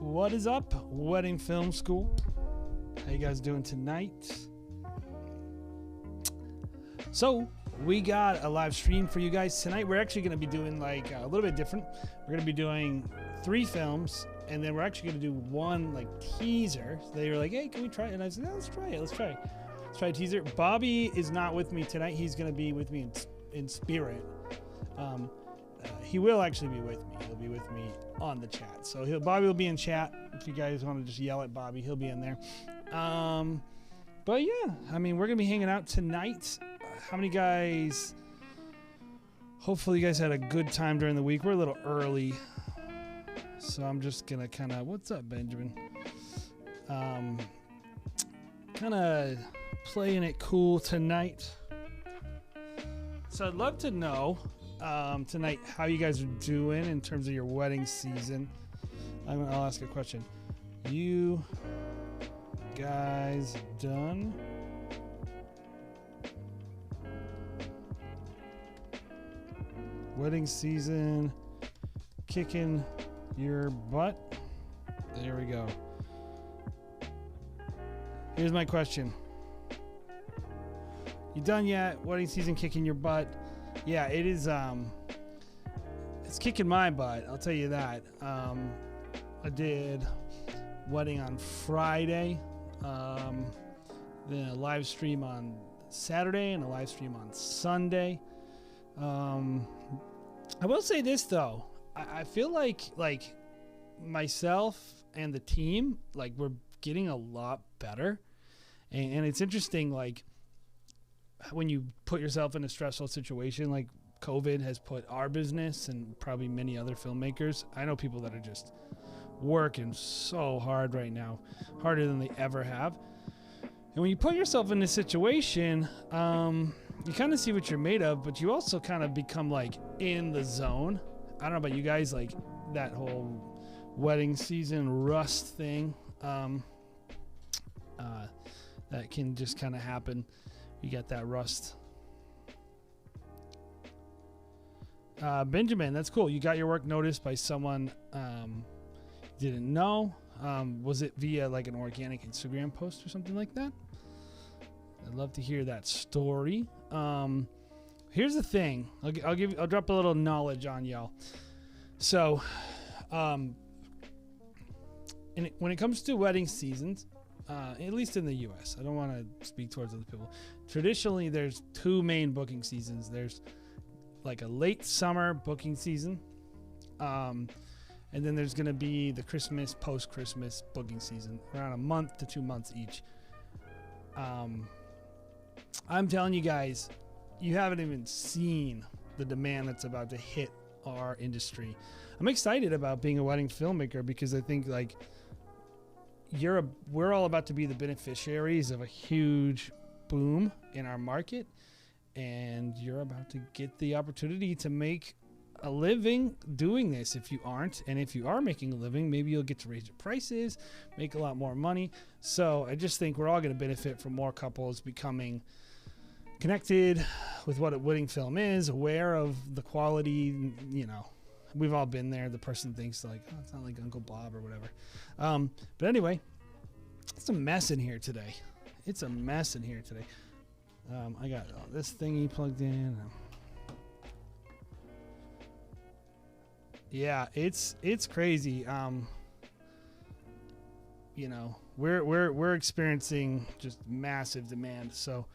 What is up, Wedding Film School? How you guys doing tonight? So we got a live stream for you guys tonight. We're actually going to be doing like a little bit different. We're going to be doing 3 films, and then we're actually going to do one like teaser. So they were like, "Hey, can we try it?" And I said, "No, let's try it. Let's try a teaser." Bobby is not with me tonight. He's going to be with me in spirit. He will actually be with me. He'll be with me on the chat. So Bobby will be in chat. If you guys want to just yell at Bobby, he'll be in there. But yeah, I mean, we're going to be hanging out tonight. How many guys? Hopefully you guys had a good time during the week. We're a little early. So I'm just going to kind of, what's up, Benjamin? Kind of playing it cool tonight. So I'd love to know tonight how you guys are doing in terms of your wedding season. I'll ask a question. You guys done wedding season kicking your butt? There we go. Here's my question. You done yet? Wedding season kicking your butt? Yeah, it is. It's kicking my butt. I'll tell you that. I did wedding on Friday, then a live stream on Saturday, and a live stream on Sunday. I will say this though. I feel like myself and the team, like, we're getting a lot better, and it's interesting, like, when you put yourself in a stressful situation, like COVID has put our business and probably many other filmmakers. I know people that are just working so hard right now, harder than they ever have. And when you put yourself in this situation, you kind of see what you're made of, but you also kind of become like in the zone. I don't know about you guys, like that whole wedding season rust thing, that can just kind of happen. You got that rust. Benjamin, that's cool. You got your work noticed by someone didn't know. Was it via like an organic Instagram post or something like that? I'd love to hear that story. Here's the thing. I'll drop a little knowledge on y'all. So, when it comes to wedding seasons, at least in the U.S., I don't want to speak towards other people. Traditionally, there's 2 main booking seasons. There's like a late summer booking season, and then there's going to be the Christmas, post-Christmas booking season, around a month to 2 months each. I'm telling you guys, you haven't even seen the demand that's about to hit our industry. I'm excited about being a wedding filmmaker because I think, like, we're all about to be the beneficiaries of a huge boom in our market, and you're about to get the opportunity to make a living doing this if you aren't. And if you are making a living, maybe you'll get to raise your prices, make a lot more money. So I just think we're all going to benefit from more couples becoming connected with what a wedding film is, aware of the quality. You know, we've all been there. The person thinks like, oh, it's not like Uncle Bob or whatever. But anyway, it's a mess in here today. I got this thingy plugged in. Yeah, it's crazy. You know, we're experiencing just massive demand. So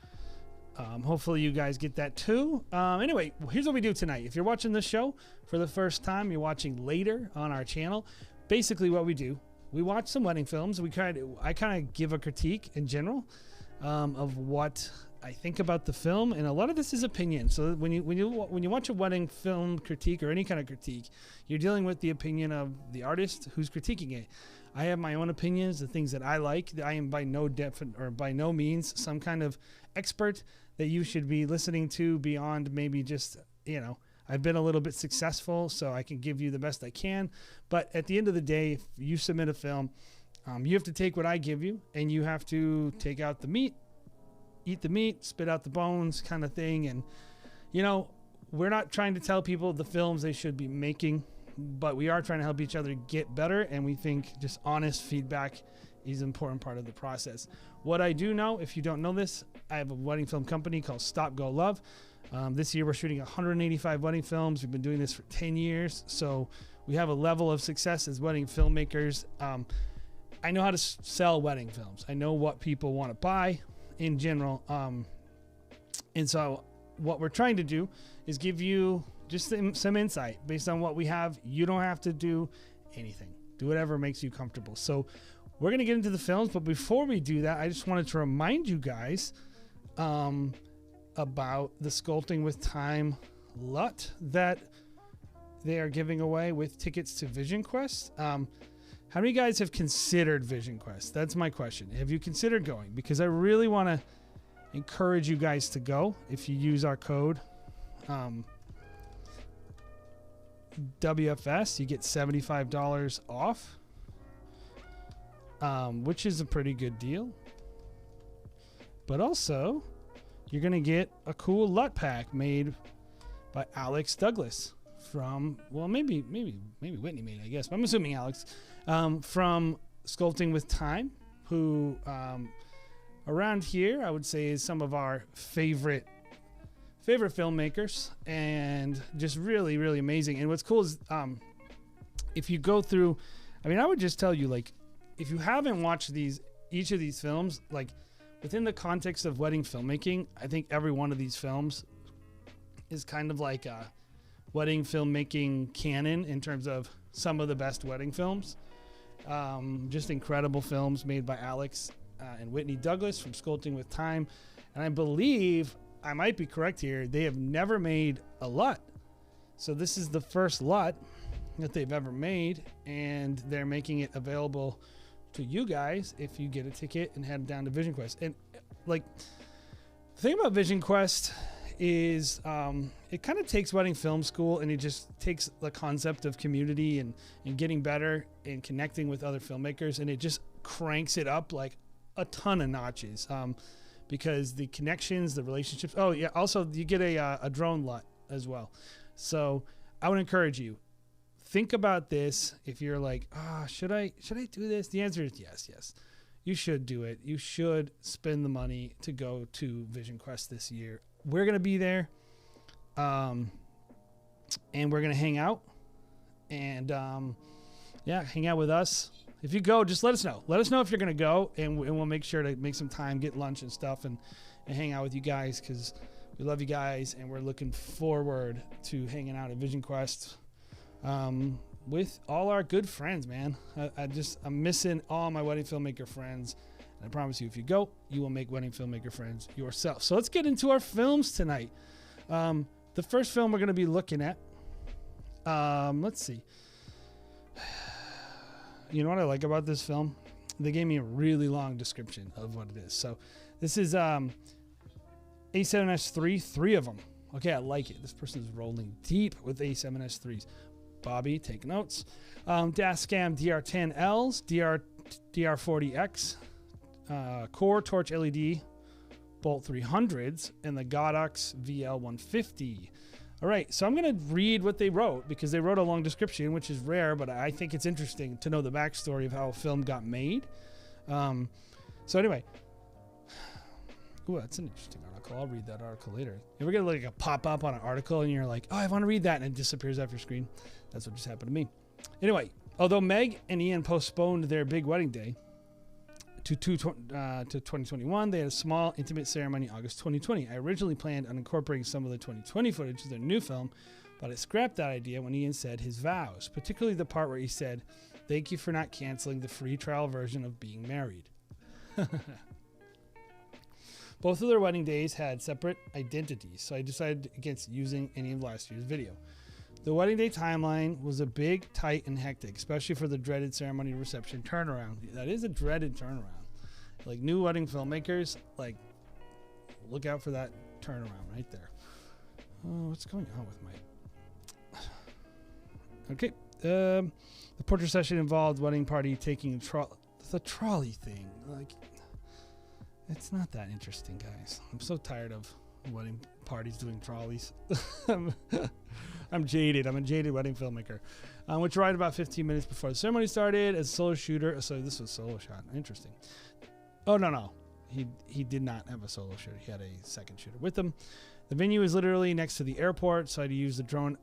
hopefully you guys get that too. Anyway, here's what we do tonight. If you're watching this show for the first time, you're watching later on our channel. Basically what we do, we watch some wedding films. I kind of give a critique in general of what I think about the film, and a lot of this is opinion. So when you watch a wedding film critique or any kind of critique, you're dealing with the opinion of the artist who's critiquing it. I have my own opinions, the things that I like. I am by no means some kind of expert that you should be listening to beyond maybe just, you know, I've been a little bit successful, so I can give you the best I can. But at the end of the day, if you submit a film, you have to take what I give you, and you have to take out the meat, eat the meat, spit out the bones kind of thing. And, you know, we're not trying to tell people the films they should be making. but we are trying to help each other get better, and we think just honest feedback is an important part of the process. What I do know, if you don't know this, I have a wedding film company called Stop Go Love. This year we're shooting 185 wedding films. We've been doing this for 10 years, so we have a level of success as wedding filmmakers. I know how to sell wedding films. I know what people want to buy in general. And so what we're trying to do is give you just some insight based on what we have. You don't have to do anything. Do whatever makes you comfortable. So we're going to get into the films, but before we do that, I just wanted to remind you guys about the Sculpting with Time LUT that they are giving away with tickets to Vision Quest. How many guys have considered Vision Quest? That's my question. Have you considered going? Because I really want to encourage you guys to go. If you use our code WFS, you get $75 off, which is a pretty good deal. But also, you're going to get a cool LUT pack made by Alex Douglas from, well, maybe Whitney made it, I guess, but I'm assuming Alex, from Sculpting with Time, who around here I would say is some of our favorite filmmakers, and just really, really amazing. And what's cool is if you go through, I mean, I would just tell you, like, if you haven't watched each of these films, like, within the context of wedding filmmaking, I think every one of these films is kind of like a wedding filmmaking canon in terms of some of the best wedding films. Just incredible films made by Alex and Whitney Douglas from Sculpting with Time. And I believe, I might be correct here, they have never made a LUT. So this is the first LUT that they've ever made, and they're making it available to you guys if you get a ticket and head down to Vision Quest. And like, the thing about Vision Quest is it kind of takes wedding film school, and it just takes the concept of community and getting better and connecting with other filmmakers, and it just cranks it up like a ton of notches, because the connections, the relationships. Oh yeah, also you get a drone LUT as well. So I would encourage you, think about this. If you're like, should I do this? The answer is yes. You should do it. You should spend the money to go to Vision Quest this year. We're going to be there, and we're going to hang out, and hang out with us. If you go, just let us know. Let us know if you're going to go, and we'll make sure to make some time, get lunch and stuff, and hang out with you guys, because we love you guys, and we're looking forward to hanging out at Vision Quest with all our good friends, man. I'm missing all my wedding filmmaker friends. And I promise you, if you go, you will make wedding filmmaker friends yourself. So let's get into our films tonight. The first film we're going to be looking at, let's see. You know what I like about this film? They gave me a really long description of what it is. So this is A7S3, 3 of them. Okay, I like it. This person is rolling deep with A7S3s. Bobby, take notes. Dascam DR10Ls, DR40X, Core Torch LED Bolt 300s, and the Godox VL150. All right, so I'm going to read what they wrote, because they wrote a long description, which is rare, but I think it's interesting to know the backstory of how a film got made. So anyway, ooh, that's an interesting article. I'll read that article later. You ever get like a pop-up on an article, and you're like, oh, I want to read that, and it disappears off your screen? That's what just happened to me. Anyway, although Meg and Ian postponed their big wedding day to 2021, they had a small, intimate ceremony August 2020. I originally planned on incorporating some of the 2020 footage to their new film, but I scrapped that idea when Ian said his vows, particularly the part where he said, "Thank you for not canceling the free trial version of Being Married." Both of their wedding days had separate identities, so I decided against using any of last year's video. The wedding day timeline was a big, tight, and hectic, especially for the dreaded ceremony reception turnaround. That is a dreaded turnaround. Like, new wedding filmmakers, like, look out for that turnaround right there. Oh, what's going on with my... Okay. The portrait session involved wedding party taking the trolley thing. Like, it's not that interesting, guys. I'm so tired of wedding parties doing trolleys. I'm jaded. I'm a jaded wedding filmmaker. Which arrived about 15 minutes before the ceremony started as a solo shooter. So this was a solo shot. Interesting. Oh, no. He did not have a solo shooter. He had a second shooter with him. The venue is literally next to the airport, so I had to use the drone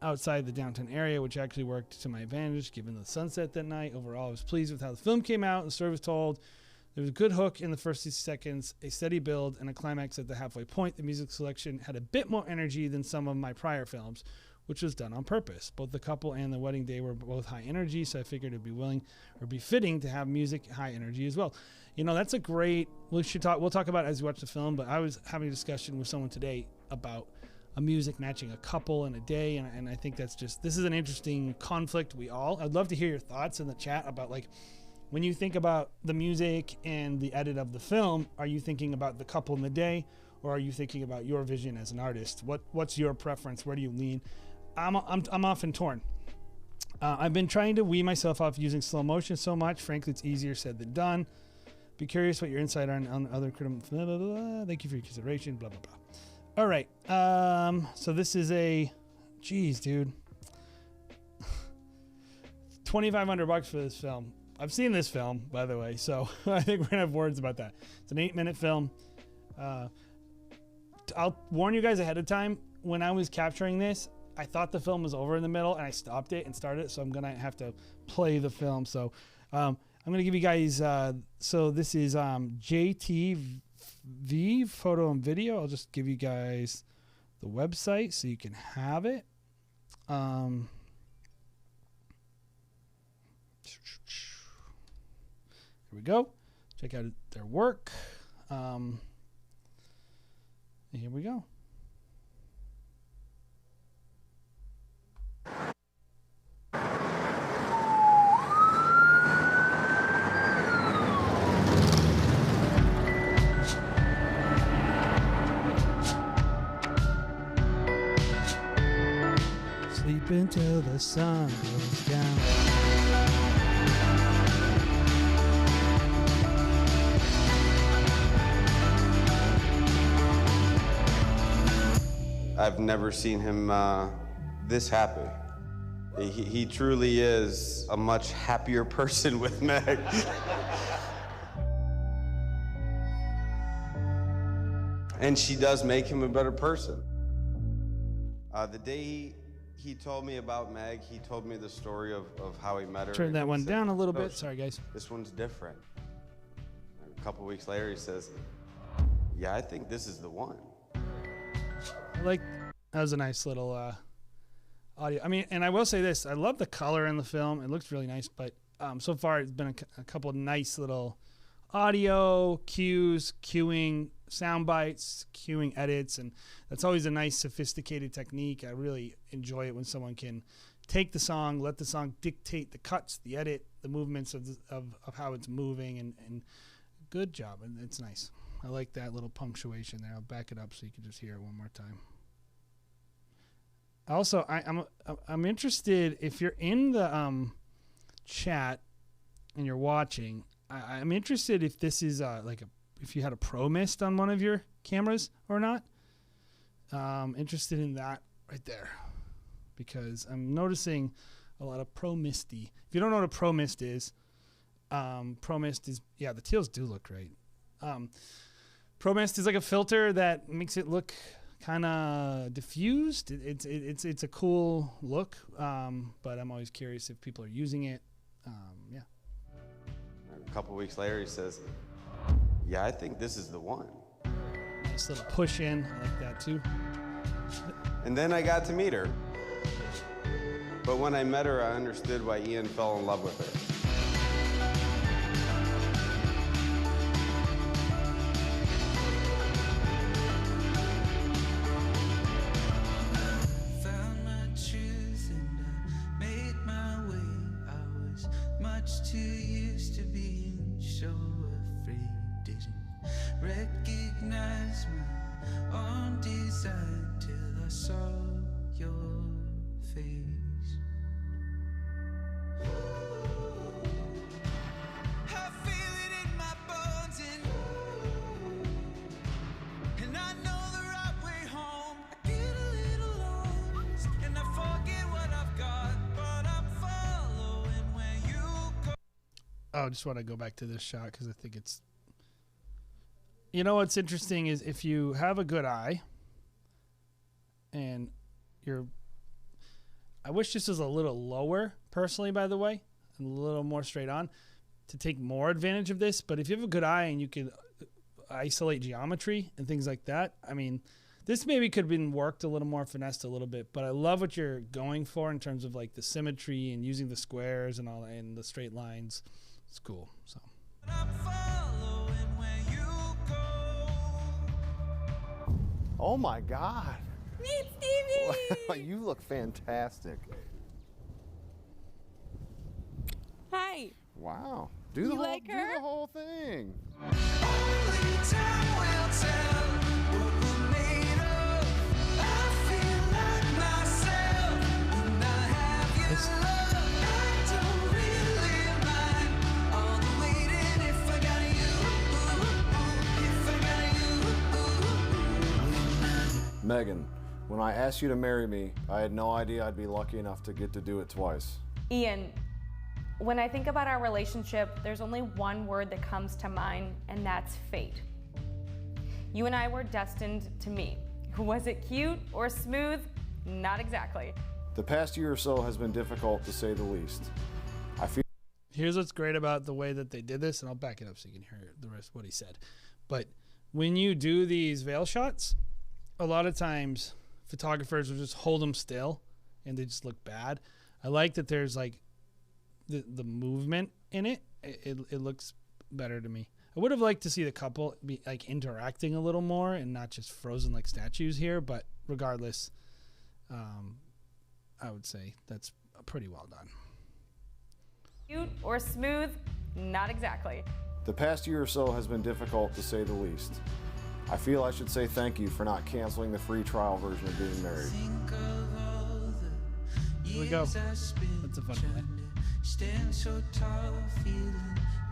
outside the downtown area, which actually worked to my advantage given the sunset that night. Overall, I was pleased with how the film came out and the story was told. There was a good hook in the first 60 seconds, a steady build, and a climax at the halfway point. The music selection had a bit more energy than some of my prior films, which was done on purpose. Both the couple and the wedding day were both high energy, so I figured it'd be fitting to have music high energy as well. You know, that's a great, we'll talk about it as we watch the film, but I was having a discussion with someone today about a music matching a couple in a day, and I think this is an interesting conflict I'd love to hear your thoughts in the chat about, like, when you think about the music and the edit of the film, are you thinking about the couple in the day, or are you thinking about your vision as an artist? What's your preference? Where do you lean? I'm often torn. I've been trying to wean myself off using slow motion so much. Frankly, it's easier said than done. Be curious what your insight on other critical. Blah, blah, blah. Thank you for your consideration. Blah blah blah. All right. So this is geez, dude. $2,500 for this film. I've seen this film, by the way, so I think we're gonna have words about that. It's an 8-minute film. I'll warn you guys ahead of time. When I was capturing this, I thought the film was over in the middle, and I stopped it and started it, so I'm gonna have to play the film. So I'm gonna give you guys. So this is JTV Photo and Video. I'll just give you guys the website so you can have it. Here we go. Check out their work. Here we go. Sleep until the sun goes down. I've never seen him this happy. He truly is a much happier person with Meg. And she does make him a better person. The day he told me about Meg, he told me the story of how he met her. Turn that one down a little bit. Sorry, guys. This one's different. A couple weeks later, he says, yeah, I think this is the one. That was a nice little audio. I mean, and I will say this, I love the color in the film. It looks really nice, but so far it's been a couple of nice little audio cues, cueing sound bites, cueing edits, and that's always a nice sophisticated technique. I really enjoy it when someone can take the song, let the song dictate the cuts, the edit, the movements of how it's moving, and good job, and it's nice. I like that little punctuation there. I'll back it up so you can just hear it one more time. Also, I'm interested, if you're in the chat and you're watching, I'm interested if this is if you had a Pro Mist on one of your cameras or not. Interested in that right there, because I'm noticing a lot of Pro Misty. If you don't know what a Pro Mist is, the teals do look great. Pro Mist is like a filter that makes it look kind of diffused. It's a cool look, but I'm always curious if people are using it. Yeah. A couple weeks later, he says, yeah, I think this is the one. Nice little push in. I like that too. And then I got to meet her. But when I met her, I understood why Ian fell in love with her. Recognize my own desire till I saw your face. I feel it in my bones, and I know the right way I just want to go back to this shot because I think it's, you know, what's interesting is if you have a good eye and I wish this was a little lower personally, by the way, and a little more straight on to take more advantage of this. But if you have a good eye and you can isolate geometry and things like that, I mean, this maybe could have been worked a little more, finessed a little bit, but I love what you're going for in terms of like the symmetry and using the squares and all and the straight lines. It's cool. So. Oh my God. Meet Stevie! You look fantastic. Hi. Wow. Do the like do her? the whole thing. Only time will tell what we're made of. I feel like myself when I have your love. I don't really mind all the waiting if I got you. If I got you. Megan, when I asked you to marry me, I had no idea I'd be lucky enough to get to do it twice. Ian, when I think about our relationship, there's only one word that comes to mind, and that's fate. You and I were destined to meet. Was it cute or smooth? Not exactly. The past year or so has been difficult to say the least. I feel Here's what's great about the way that they did this, and I'll back it up so you can hear the rest of what he said. But when you do these veil shots, a lot of times photographers will just hold them still and they just look bad. I like that there's like the movement in it. It looks better to me. I would have liked to see the couple be like interacting a little more and not just frozen like statues here, but regardless, I would say that's pretty well done. Cute or smooth? Not exactly. the past year or so has been difficult to say the least. I feel I should say thank you for not canceling the free trial version of being married. Here we go. That's a fun play. Stand so tall, feeling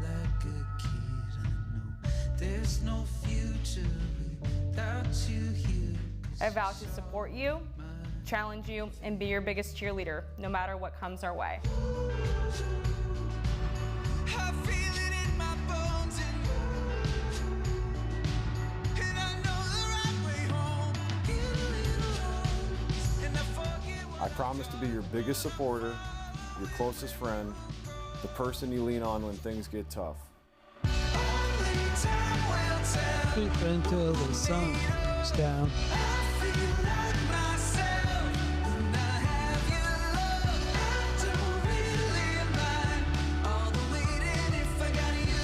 like a kid. I know there's no future without you here. I vow to support you, challenge you, and be your biggest cheerleader, no matter what comes our way. I feel it in my bones, and I know the right way home. Get a little lost, and I forget what I promise to be your biggest supporter, your closest friend, the person you lean on when things get tough. only time will tell. Keep until the sun goes down. I feel like myself when I have your love. I don't really mind all the waiting if I got you,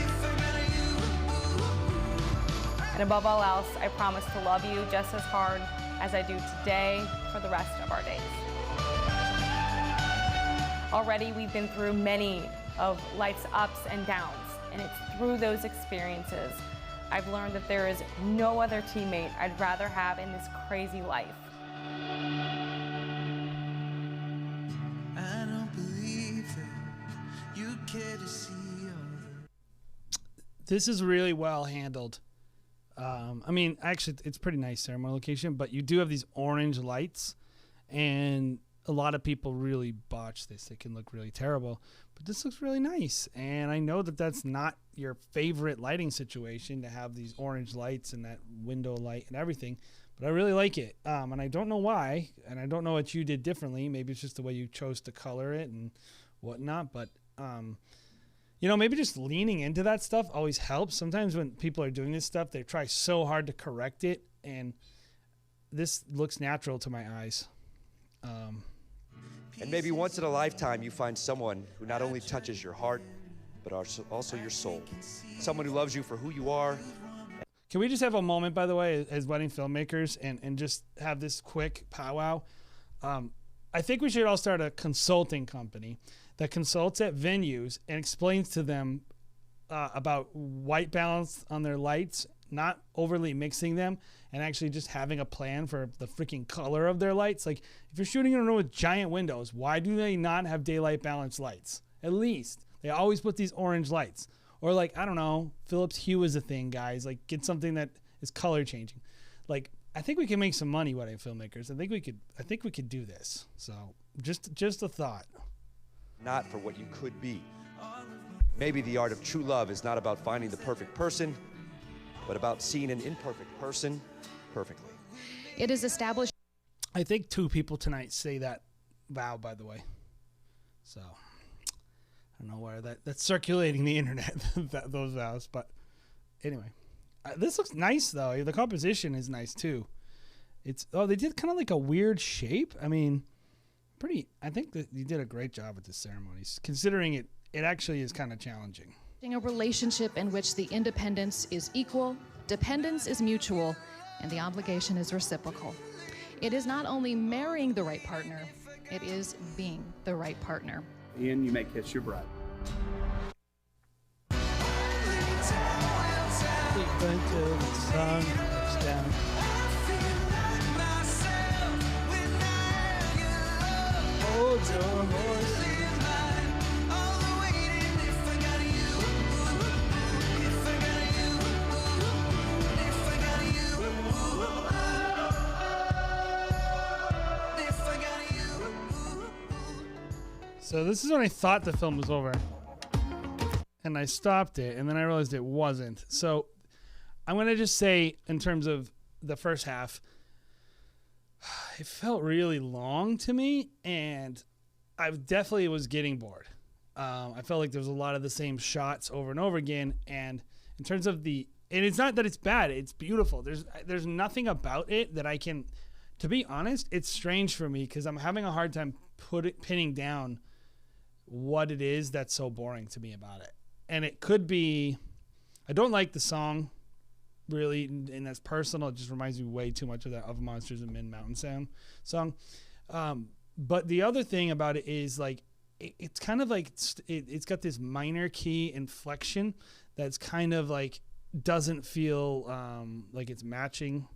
if I got you. And above all else, I promise to love you just as hard as I do today for the rest of our days. Already, we've been through many of life's ups and downs, and it's through those experiences I've learned that there is no other teammate I'd rather have in this crazy life. I don't believe that you care to see all the This is really well handled. I mean, actually, it's pretty nice ceremony location, but you do have these orange lights, and a lot of people really botch this. It can look really terrible, but this looks really nice. And I know that that's not your favorite lighting situation to have these orange lights and that window light and everything, but I really like it. And I don't know why, and I don't know what you did differently. Maybe it's just the way you chose to color it and whatnot, but you know, maybe just leaning into that stuff always helps. Sometimes when people are doing this stuff, they try so hard to correct it, and this looks natural to my eyes. And maybe once in a lifetime, you find someone who not only touches your heart, but also your soul. Someone who loves you for who you are. Can we just have a moment, by the way, as wedding filmmakers, and just have this quick powwow? I think we should all start a consulting company that consults at venues and explains to them about white balance on their lights, not overly mixing them, and actually just having a plan for the freaking color of their lights. Like, if you're shooting in a room with giant windows, why do they not have daylight balanced lights? At least they always put these orange lights. Or like, I don't know, Philips Hue is a thing, guys. Like, get something that is color changing. Like, I think we can make some money, wedding filmmakers. I think we could do this. So just a thought. not for what you could be. Maybe the art of true love is not about finding the perfect person, but about seeing an imperfect person perfectly. It is established. I think 2 people tonight say that vow, by the way. So I don't know where that's circulating the internet, those vows. But anyway, this looks nice though. The composition is nice too. They did kind of like a weird shape. I mean, I think that you did a great job with the ceremonies, considering it actually is kind of challenging. A relationship in which the independence is equal, dependence is mutual, and the obligation is reciprocal. It is not only marrying the right partner, it is being the right partner. Ian, you may kiss your bride. Until the sun goes down. Hold your horse. So this is when I thought the film was over, and I stopped it, and then I realized it wasn't. So I'm going to just say, in terms of the first half, it felt really long to me, and I definitely was getting bored. I felt like there was a lot of the same shots over and over again, and in terms of and it's not that it's bad, it's beautiful. There's nothing about it that I can, to be honest, it's strange for me because I'm having a hard time pinning down what it is that's so boring to me about it. And it could be, I don't like the song really, and that's personal. It just reminds me way too much of that Of Monsters and Men Mountain song. But the other thing about it is like, it's kind of like, it's got this minor key inflection that's kind of like, doesn't feel like it's matching.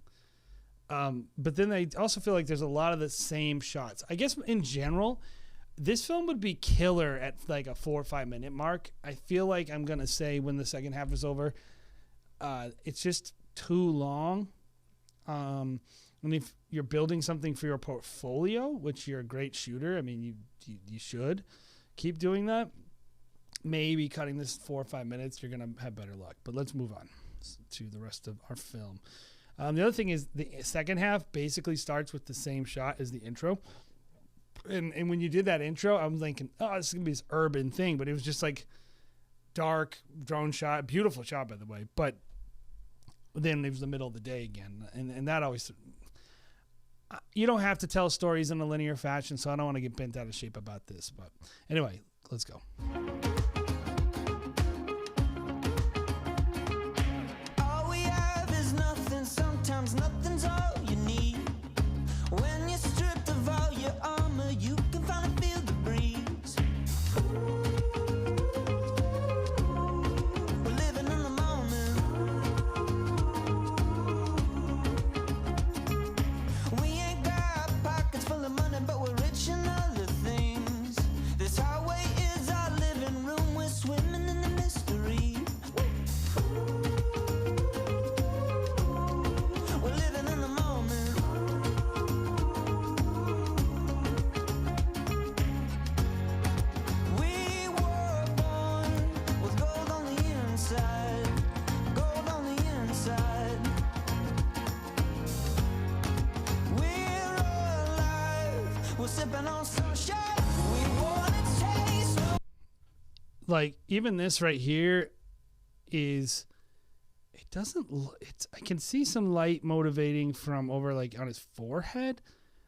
But then I also feel like there's a lot of the same shots. I guess in general, this film would be killer at like a 4 or 5 minute mark. I feel like I'm going to say when the second half is over, it's just too long. And if you're building something for your portfolio, which you're a great shooter, I mean, you should keep doing that. Maybe cutting this 4 or 5 minutes, you're going to have better luck. But let's move on to the rest of our film. The other thing is the second half basically starts with the same shot as the intro. And when you did that intro, I was thinking, oh, this is going to be this urban thing. But it was just like dark drone shot. Beautiful shot, by the way. But then it was the middle of the day again. And that always... You don't have to tell stories in a linear fashion, so I don't want to get bent out of shape about this. But anyway, let's go. All we have is nothing, sometimes nothing's all you need. When you're stripped of all your armor, you can finally feel the breeze. We're living in the moment. We ain't got pockets full of money, but we're rich in other things. This highway is our living room, we're swimming in the mystery. We're living in the moment. We were born with gold on the inside, gold on the inside. We're alive, we're sipping on sunshine. We wanna taste. Like, even this right here is... It doesn't... I can see some light motivating from over, like, on his forehead.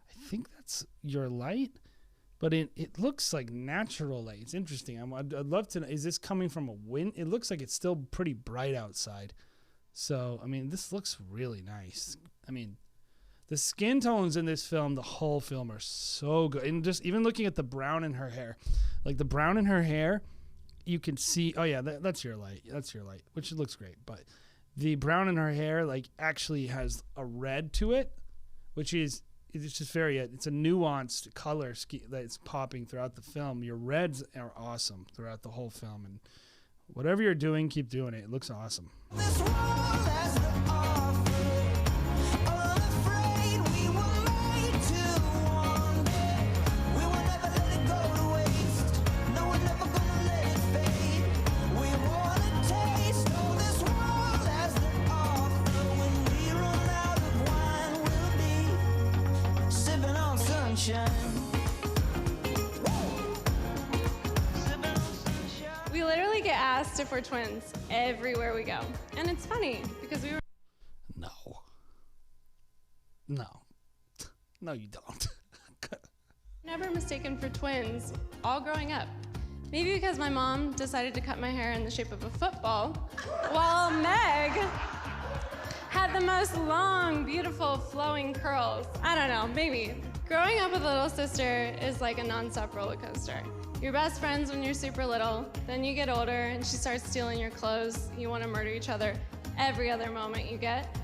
I think that's your light. But it looks like natural light. It's interesting. I'd love to know, is this coming from a wind? It looks like it's still pretty bright outside. So, I mean, this looks really nice. I mean, the skin tones in this film, the whole film, are so good. And just even looking at the brown in her hair. Like, the brown in her hair, you can see... Oh, yeah, that's your light. That's your light, which looks great. But the brown in her hair, like, actually has a red to it, which is... It's just very, it's a nuanced color that's popping throughout the film. Your reds are awesome throughout the whole film. And whatever you're doing, keep doing it. It looks awesome. This world has to offer. Unafraid we were made to wander. We will never let it go to waste. We literally get asked if we're twins everywhere we go. And it's funny because we were No, you don't. never mistaken for twins all growing up. Maybe because my mom decided to cut my hair in the shape of a football, while Meg had the most long, beautiful, flowing curls. I don't know, maybe. Growing up with a little sister is like a nonstop roller coaster. You're best friends when you're super little, then you get older and she starts stealing your clothes. You want to murder each other every other moment you get.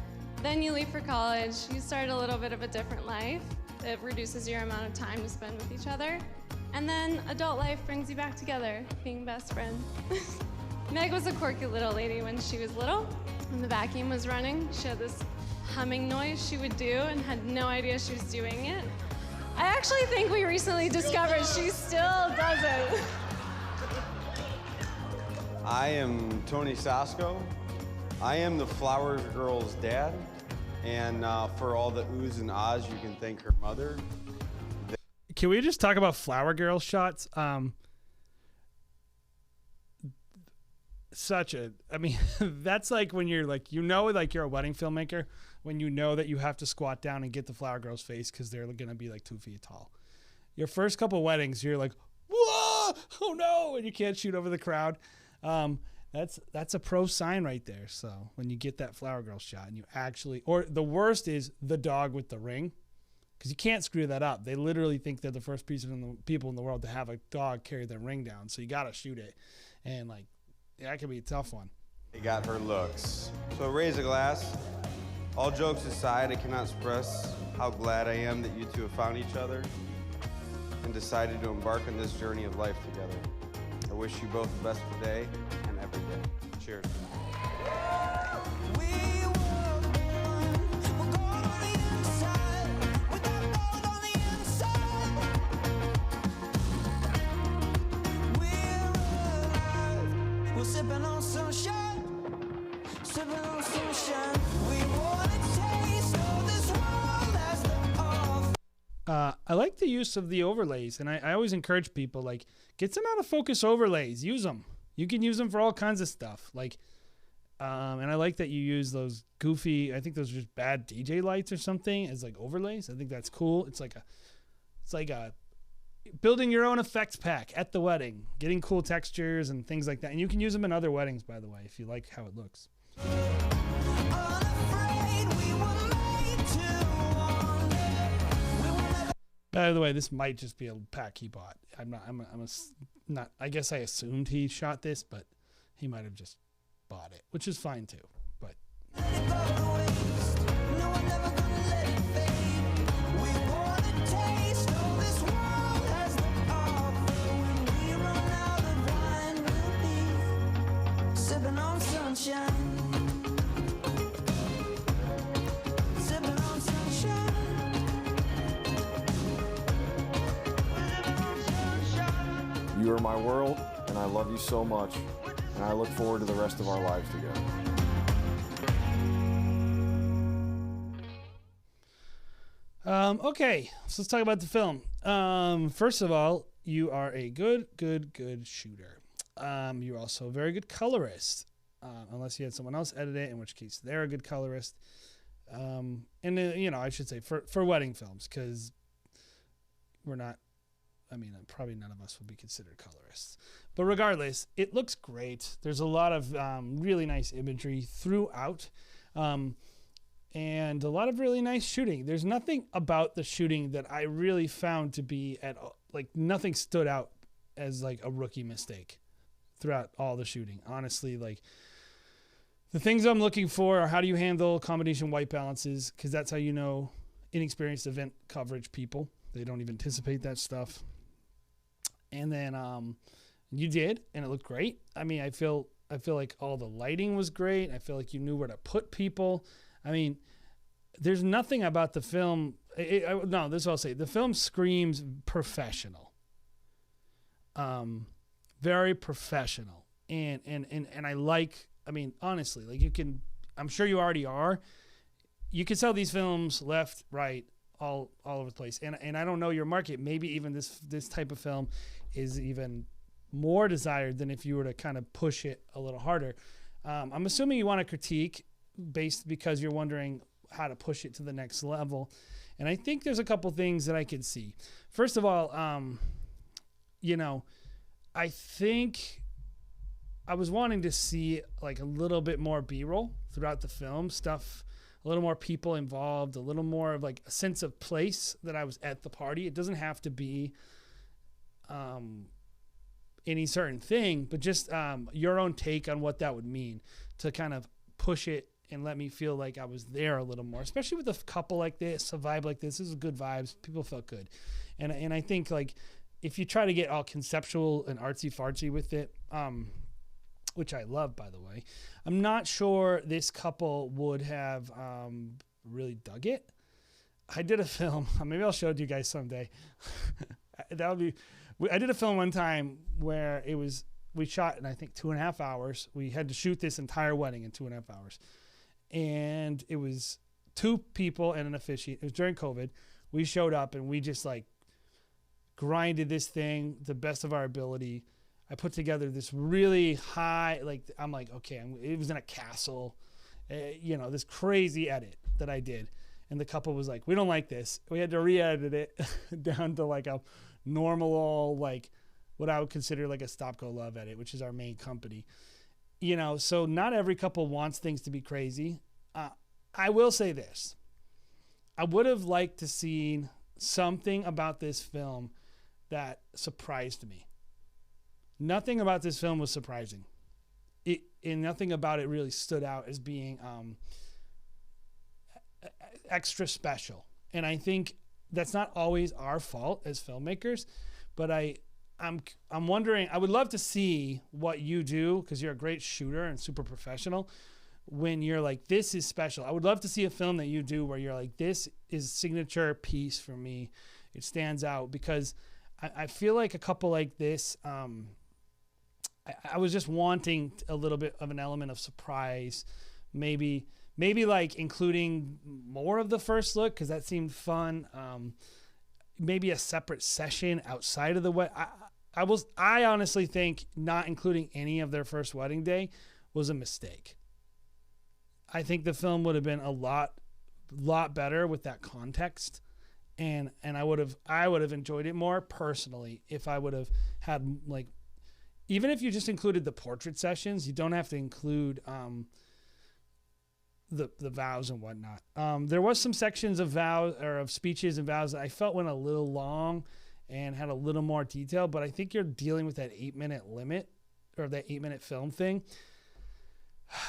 Then you leave for college, you start a little bit of a different life. It reduces your amount of time to spend with each other. And then adult life brings you back together, being best friends. Meg was a quirky little lady when she was little. When the vacuum was running, she had this humming noise she would do and had no idea she was doing it. I actually think we recently discovered she still does it. I am Tony Sasko. I am the Flowers girl's dad. And for all the oohs and ahs, you can thank her mother. Can we just talk about Flower Girl shots? That's like when you're like, like you're a wedding filmmaker, when you know that you have to squat down and get the Flower Girl's face because they're going to be like 2 feet tall. Your first couple weddings, you're like, whoa, oh no, and you can't shoot over the crowd. That's a pro sign right there. So when you get that Flower Girl shot and you actually, or the worst is the dog with the ring, because you can't screw that up. They literally think they're the first people in the world to have a dog carry their ring down. So you got to shoot it. And like, that could be a tough one. They got her looks. So raise a glass. All jokes aside, I cannot express how glad I am that you two have found each other and decided to embark on this journey of life together. I wish you both the best today and every day. Cheers. Sipping on sunshine, sipping on sunshine. We want a taste of this world as the off. I like the use of the overlays, and I always encourage people, like, get some out of focus overlays. Use them. You can use them for all kinds of stuff. Like, and I like that you use those goofy, I think those are just bad DJ lights or something as like overlays. I think that's cool. It's like a building your own effects pack at the wedding, getting cool textures and things like that. And you can use them in other weddings, by the way, if you like how it looks. By the way, this might just be a pack he bought. I guess I assumed he shot this, but he might have just bought it, which is fine too. But Sipping on sunshine. Sipping on sunshine. You are my world, and I love you so much, and I look forward to the rest of our lives together. Okay, so let's talk about the film. First of all, you are a good shooter. You're also a very good colorist, unless you had someone else edit it, in which case they're a good colorist. I should say for wedding films, because probably none of us would be considered colorists. But regardless, it looks great. There's a lot of really nice imagery throughout, and a lot of really nice shooting. There's nothing about the shooting that I really found to be nothing stood out as like a rookie mistake throughout all the shooting. Honestly, like, the things I'm looking for are how do you handle combination white balances, because that's how you know inexperienced event coverage people. They don't even anticipate that stuff. And then you did, and it looked great. I mean, I feel like all the lighting was great. I feel like you knew where to put people. I mean, there's nothing about the film. This is what I'll say. The film screams professional. Very professional. And I like, I mean, honestly, like, you can, I'm sure you already are. You can sell these films left, right, all over the place. And I don't know your market. Maybe even this type of film is even more desired than if you were to kind of push it a little harder. I'm assuming you want to critique because you're wondering how to push it to the next level. And I think there's a couple things that I could see. First of all, I think I was wanting to see like a little bit more B-roll throughout the film, stuff, a little more people involved, a little more of like a sense of place that I was at the party. It doesn't have to be any certain thing, but just your own take on what that would mean to kind of push it and let me feel like I was there a little more, especially with a couple like this, a vibe like this. This is good vibes. People felt good. And I think like if you try to get all conceptual and artsy fartsy with it, which I love, by the way, I'm not sure this couple would have really dug it. I did a film. Maybe I'll show it to you guys someday. That would be. I did a film one time where we shot in I think 2.5 hours. We had to shoot this entire wedding in 2.5 hours, and it was 2 people and an officiant. It was during COVID. We showed up and we just like grinded this thing the best of our ability. I put together this really high, like, I'm like, okay, it was in a castle, this crazy edit that I did. And the couple was like, we don't like this. We had to re-edit it down to like a normal, like what I would consider like a Stop Go Love edit, which is our main company. So not every couple wants things to be crazy. I will say this. I would have liked to seen something about this film that surprised me. Nothing about this film was surprising. And nothing about it really stood out as being extra special. And I think that's not always our fault as filmmakers, but I'm wondering, I would love to see what you do, because you're a great shooter and super professional, when you're like, this is special. I would love to see a film that you do where you're like, this is a signature piece for me. It stands out, because I feel like a couple like this, I was just wanting a little bit of an element of surprise, maybe like including more of the first look, because that seemed fun. Maybe a separate session outside of the wedding. I honestly think not including any of their first wedding day was a mistake. I think the film would have been a lot better with that context, and I would have enjoyed it more personally if I would have had like. Even if you just included the portrait sessions, you don't have to include the vows and whatnot. There was some sections of vows or of speeches and vows that I felt went a little long and had a little more detail, but I think you're dealing with that 8-minute limit or that 8-minute film thing.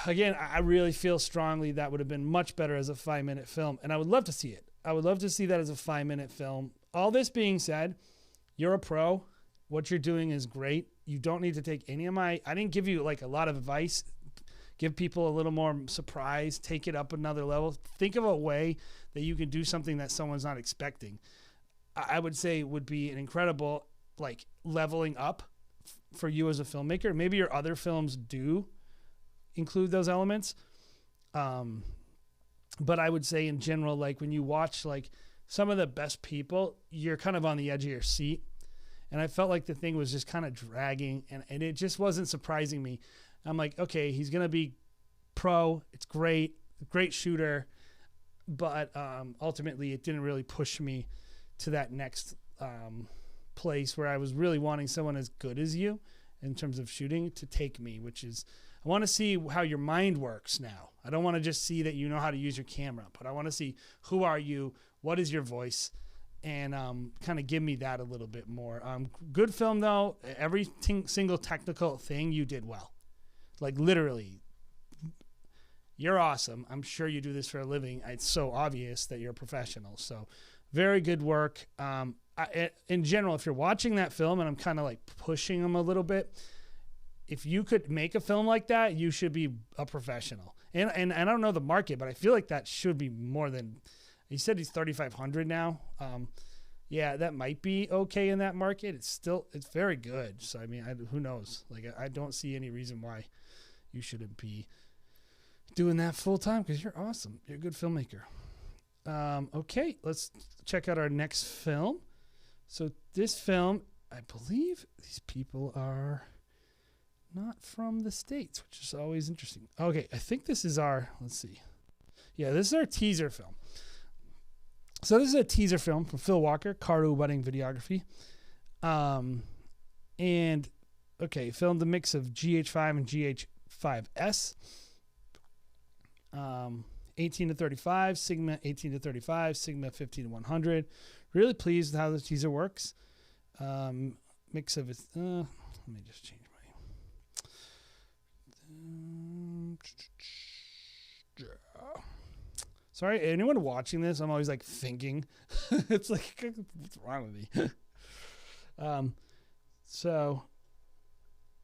Again, I really feel strongly that would have been much better as a 5-minute film, and I would love to see it. I would love to see that as a 5-minute film. All this being said, you're a pro. What you're doing is great. You don't need to take any of I didn't give you like a lot of advice. Give people a little more surprise, take it up another level. Think of a way that you can do something that someone's not expecting. I would say would be an incredible like leveling up for you as a filmmaker. Maybe your other films do include those elements. But I would say in general, like when you watch like some of the best people, you're kind of on the edge of your seat. And I felt like the thing was just kind of dragging, and it just wasn't surprising me. I'm like, okay, he's going to be pro. It's great shooter. But ultimately, it didn't really push me to that next place where I was really wanting someone as good as you in terms of shooting to take me, which is I want to see how your mind works now. I don't want to just see that you know how to use your camera, but I want to see who are you, what is your voice, and kind of give me that a little bit more. Good film, though. Every single technical thing you did well. Like, literally, you're awesome. I'm sure you do this for a living. It's so obvious that you're a professional. So, very good work. In general, if you're watching that film, and I'm kind of like pushing them a little bit, if you could make a film like that, you should be a professional. And I don't know the market, but I feel like that should be more than... He said he's 3,500 now. Yeah, that might be okay in that market. It's very good. So, I mean, who knows? Like, I don't see any reason why you shouldn't be doing that full time, because you're awesome. You're a good filmmaker. Okay, let's check out our next film. So this film I believe these people are not from the States, which is always interesting. Okay, I think this is our, let's see. Yeah, this is our teaser film. So this is a teaser film from Phil Walker, Cardo Wedding Videography. And, okay, filmed a mix of GH5 and GH5S. 18 to 35, Sigma 18 to 35, Sigma 15 to 100. Really pleased with how the teaser works. Mix of it. Let me just change my. Sorry, anyone watching this? I'm always like thinking. It's like, what's wrong with me? So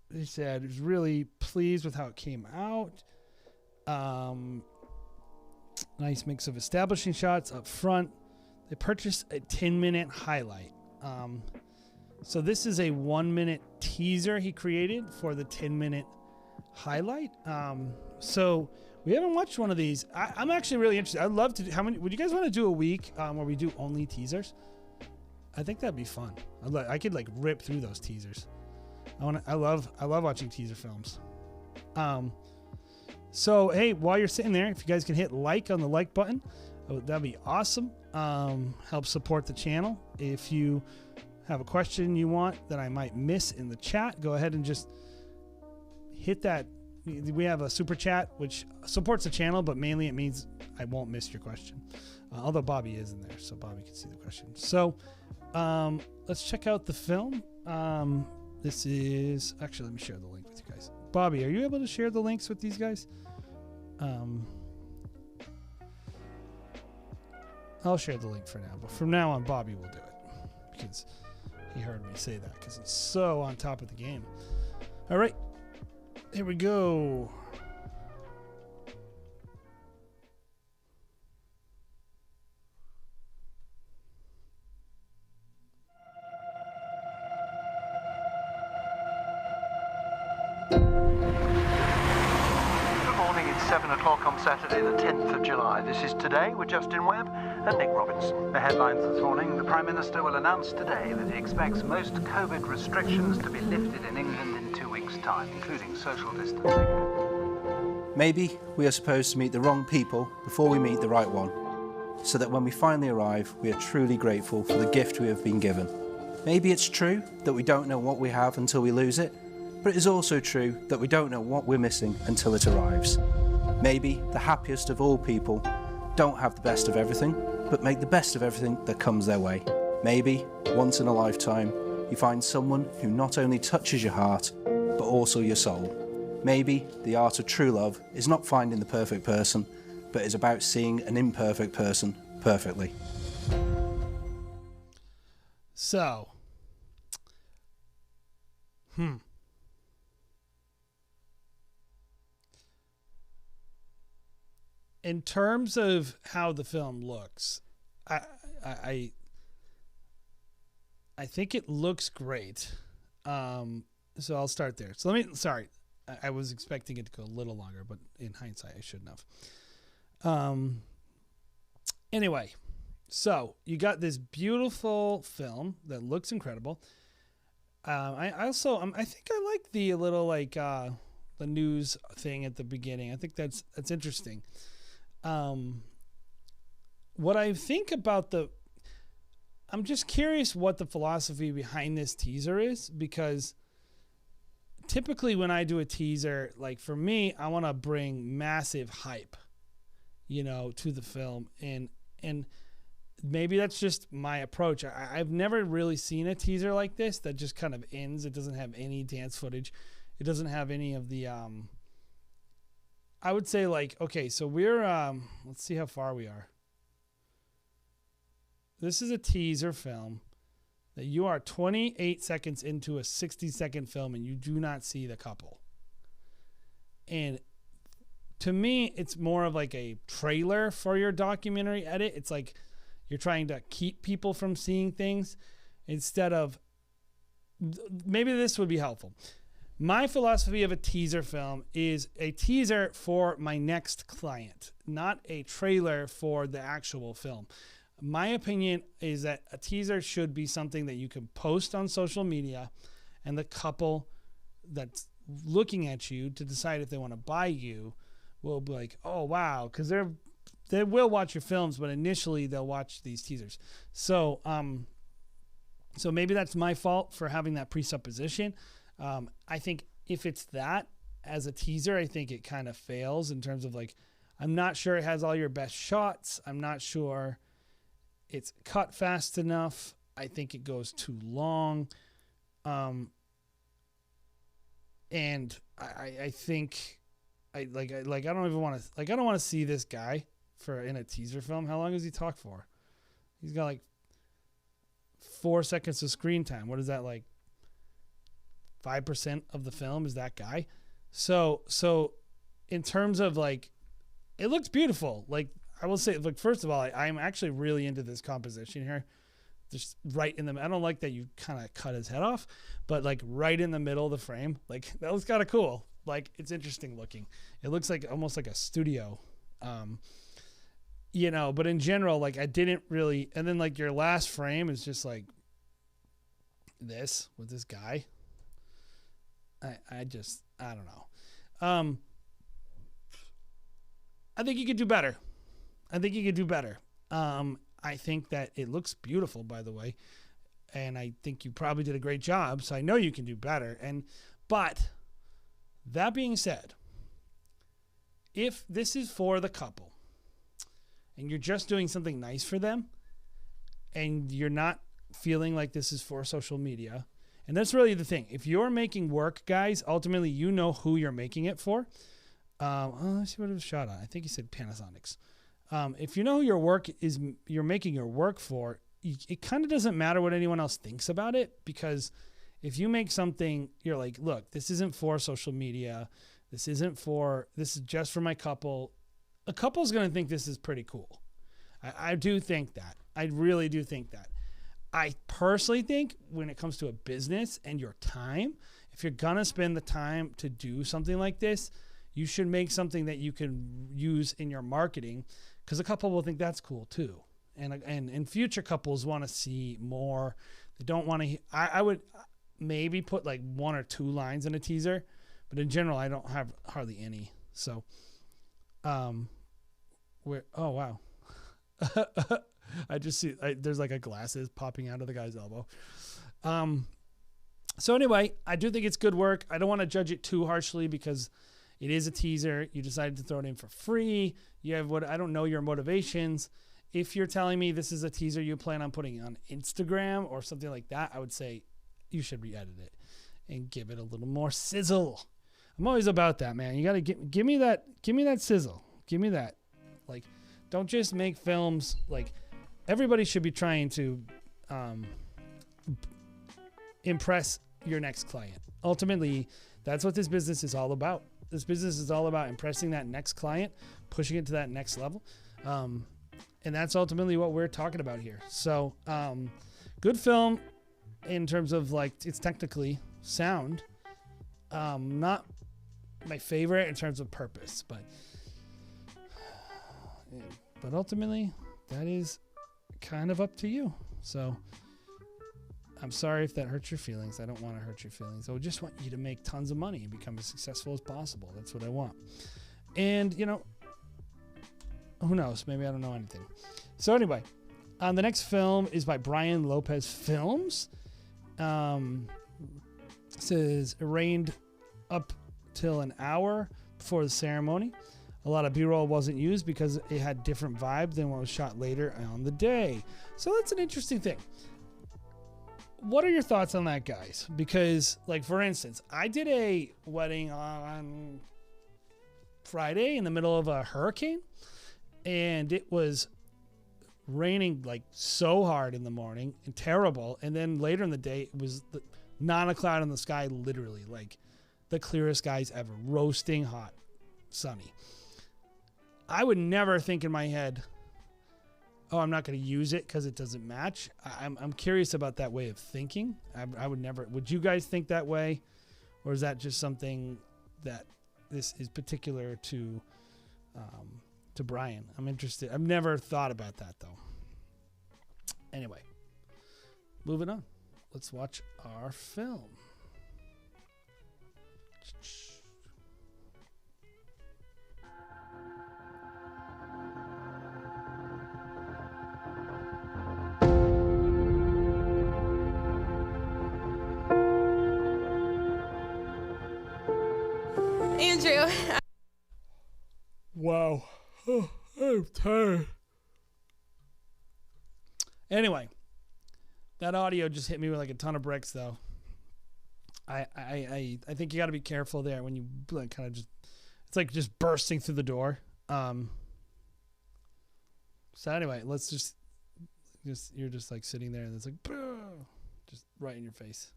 they said he was really pleased with how it came out. Nice mix of establishing shots up front. They purchased a 10-minute highlight. So this is a 1-minute teaser he created for the 10-minute highlight. So we haven't watched one of these. I'm actually really interested. I'd love to. How many? Would you guys want to do a week where we do only teasers? I think that'd be fun. I could like rip through those teasers. I love watching teaser films. So hey, while you're sitting there, if you guys can hit like on the like button, that'd be awesome. Help support the channel. If you have a question you want that I might miss in the chat, go ahead and just hit that. We have a super chat which supports the channel, but mainly it means I won't miss your question. Although Bobby is in there, so Bobby can see the question. So let's check out the film. This is actually, let me share the link with you guys. Bobby, are you able to share the links with these guys? I'll share the link for now, but from now on, Bobby will do it because he heard me say that because he's so on top of the game. All right, here we go. It's 7 o'clock on Saturday, the 10th of July. This is Today with Justin Webb and Nick Robinson. The headlines this morning: the Prime Minister will announce today that he expects most COVID restrictions to be lifted in England in 2 weeks' time, including social distancing. Maybe we are supposed to meet the wrong people before we meet the right one, so that when we finally arrive, we are truly grateful for the gift we have been given. Maybe it's true that we don't know what we have until we lose it, but it is also true that we don't know what we're missing until it arrives. Maybe the happiest of all people don't have the best of everything, but make the best of everything that comes their way. Maybe, once in a lifetime, you find someone who not only touches your heart, but also your soul. Maybe the art of true love is not finding the perfect person, but is about seeing an imperfect person perfectly. So, in terms of how the film looks, I think it looks great. So I'll start there. So sorry, I was expecting it to go a little longer, but in hindsight, I shouldn't have. Anyway, so you got this beautiful film that looks incredible. I think I like the little the news thing at the beginning. I think that's interesting. What I think about I'm just curious what the philosophy behind this teaser is, because typically when I do a teaser, like for me, I want to bring massive hype, to the film. And maybe that's just my approach. I've never really seen a teaser like this that just kind of ends. It doesn't have any dance footage. It doesn't have any of the, I would say okay, so we're, let's see how far we are. This is a teaser film that you are 28 seconds into a 60-second film and you do not see the couple. And to me, it's more of like a trailer for your documentary edit. It's like you're trying to keep people from seeing things instead of, maybe this would be helpful. My philosophy of a teaser film is a teaser for my next client, not a trailer for the actual film. My opinion is that a teaser should be something that you can post on social media, and the couple that's looking at you to decide if they want to buy you will be like, oh wow, because they will watch your films, but initially they'll watch these teasers. So so maybe that's my fault for having that presupposition. I think if it's that as a teaser, I think it kind of fails in terms of like, I'm not sure it has all your best shots. I'm not sure it's cut fast enough. I think it goes too long. And I think I don't even want to, I don't want to see this guy in a teaser film. How long does he talk for? He's got like 4 seconds of screen time. What is that, like 5% of the film is that guy? So in terms of like, it looks beautiful. Like, I will say, like, first of all, I'm actually really into this composition here. Just right in the, I don't like that you kind of cut his head off, but like right in the middle of the frame, like that looks kind of cool. Like, it's interesting looking. It looks like almost like a studio, you know, but in general, like I didn't really, and then like your last frame is just like this with this guy. I don't know. I think you could do better. I think that it looks beautiful, by the way, and I think you probably did a great job, so I know you can do better. But that being said, if this is for the couple and you're just doing something nice for them and you're not feeling like this is for social media, and that's really the thing. If you're making work, guys, ultimately you know who you're making it for. Let's see what it was shot on. I think he said Panasonics. If you know who your work is, you're making your work for, it kind of doesn't matter what anyone else thinks about it, because if you make something, you're like, look, this isn't for social media. This is just for my couple. A couple's going to think this is pretty cool. I do think that. I really do think that. I personally think when it comes to a business and your time, if you're going to spend the time to do something like this, you should make something that you can use in your marketing, because a couple will think that's cool too. And future couples want to see more. They don't want to, I would maybe put like 1 or 2 lines in a teaser, but in general, I don't have hardly any. So, oh, wow. I just see, there's like a glasses popping out of the guy's elbow. So anyway, I do think it's good work. I don't want to judge it too harshly because it is a teaser. You decided to throw it in for free. You have I don't know your motivations. If you're telling me this is a teaser you plan on putting on Instagram or something like that, I would say you should re-edit it and give it a little more sizzle. I'm always about that, man. You got to give me that sizzle. Give me that. Like, don't just make films. Like, everybody should be trying to impress your next client. Ultimately, that's what this business is all about. This business is all about impressing that next client, pushing it to that next level. And that's ultimately what we're talking about here. So, good film in terms of like, it's technically sound. Not my favorite in terms of purpose, but ultimately that is kind of up to you. So I'm sorry if that hurts your feelings. I don't want to hurt your feelings. I just want you to make tons of money and become as successful as possible. That's what I want. And, you know, who knows? Maybe I don't know anything. So anyway, the next film is by Brian Lopez Films. It says it rained up till an hour before the ceremony. A lot of B-roll wasn't used because it had different vibe than what was shot later on the day. So that's an interesting thing. What are your thoughts on that, guys? Because, like, for instance, I did a wedding on Friday in the middle of a hurricane, and it was raining, like, so hard in the morning and terrible. And then later in the day, it was not a cloud in the sky, literally, like the clearest skies ever, roasting hot, sunny. I would never think in my head, oh, I'm not going to use it because it doesn't match. I'm curious about that way of thinking. I would never. Would you guys think that way, or is that just something that this is particular to Brian? I'm interested. I've never thought about that though. Anyway, moving on. Let's watch our film. Andrew. Wow. Oh, I'm tired. Anyway, that audio just hit me with like a ton of bricks, though. I think you got to be careful there when you like, kind of just, it's like just bursting through the door. So anyway, let's just you're just like sitting there and it's like, just right in your face.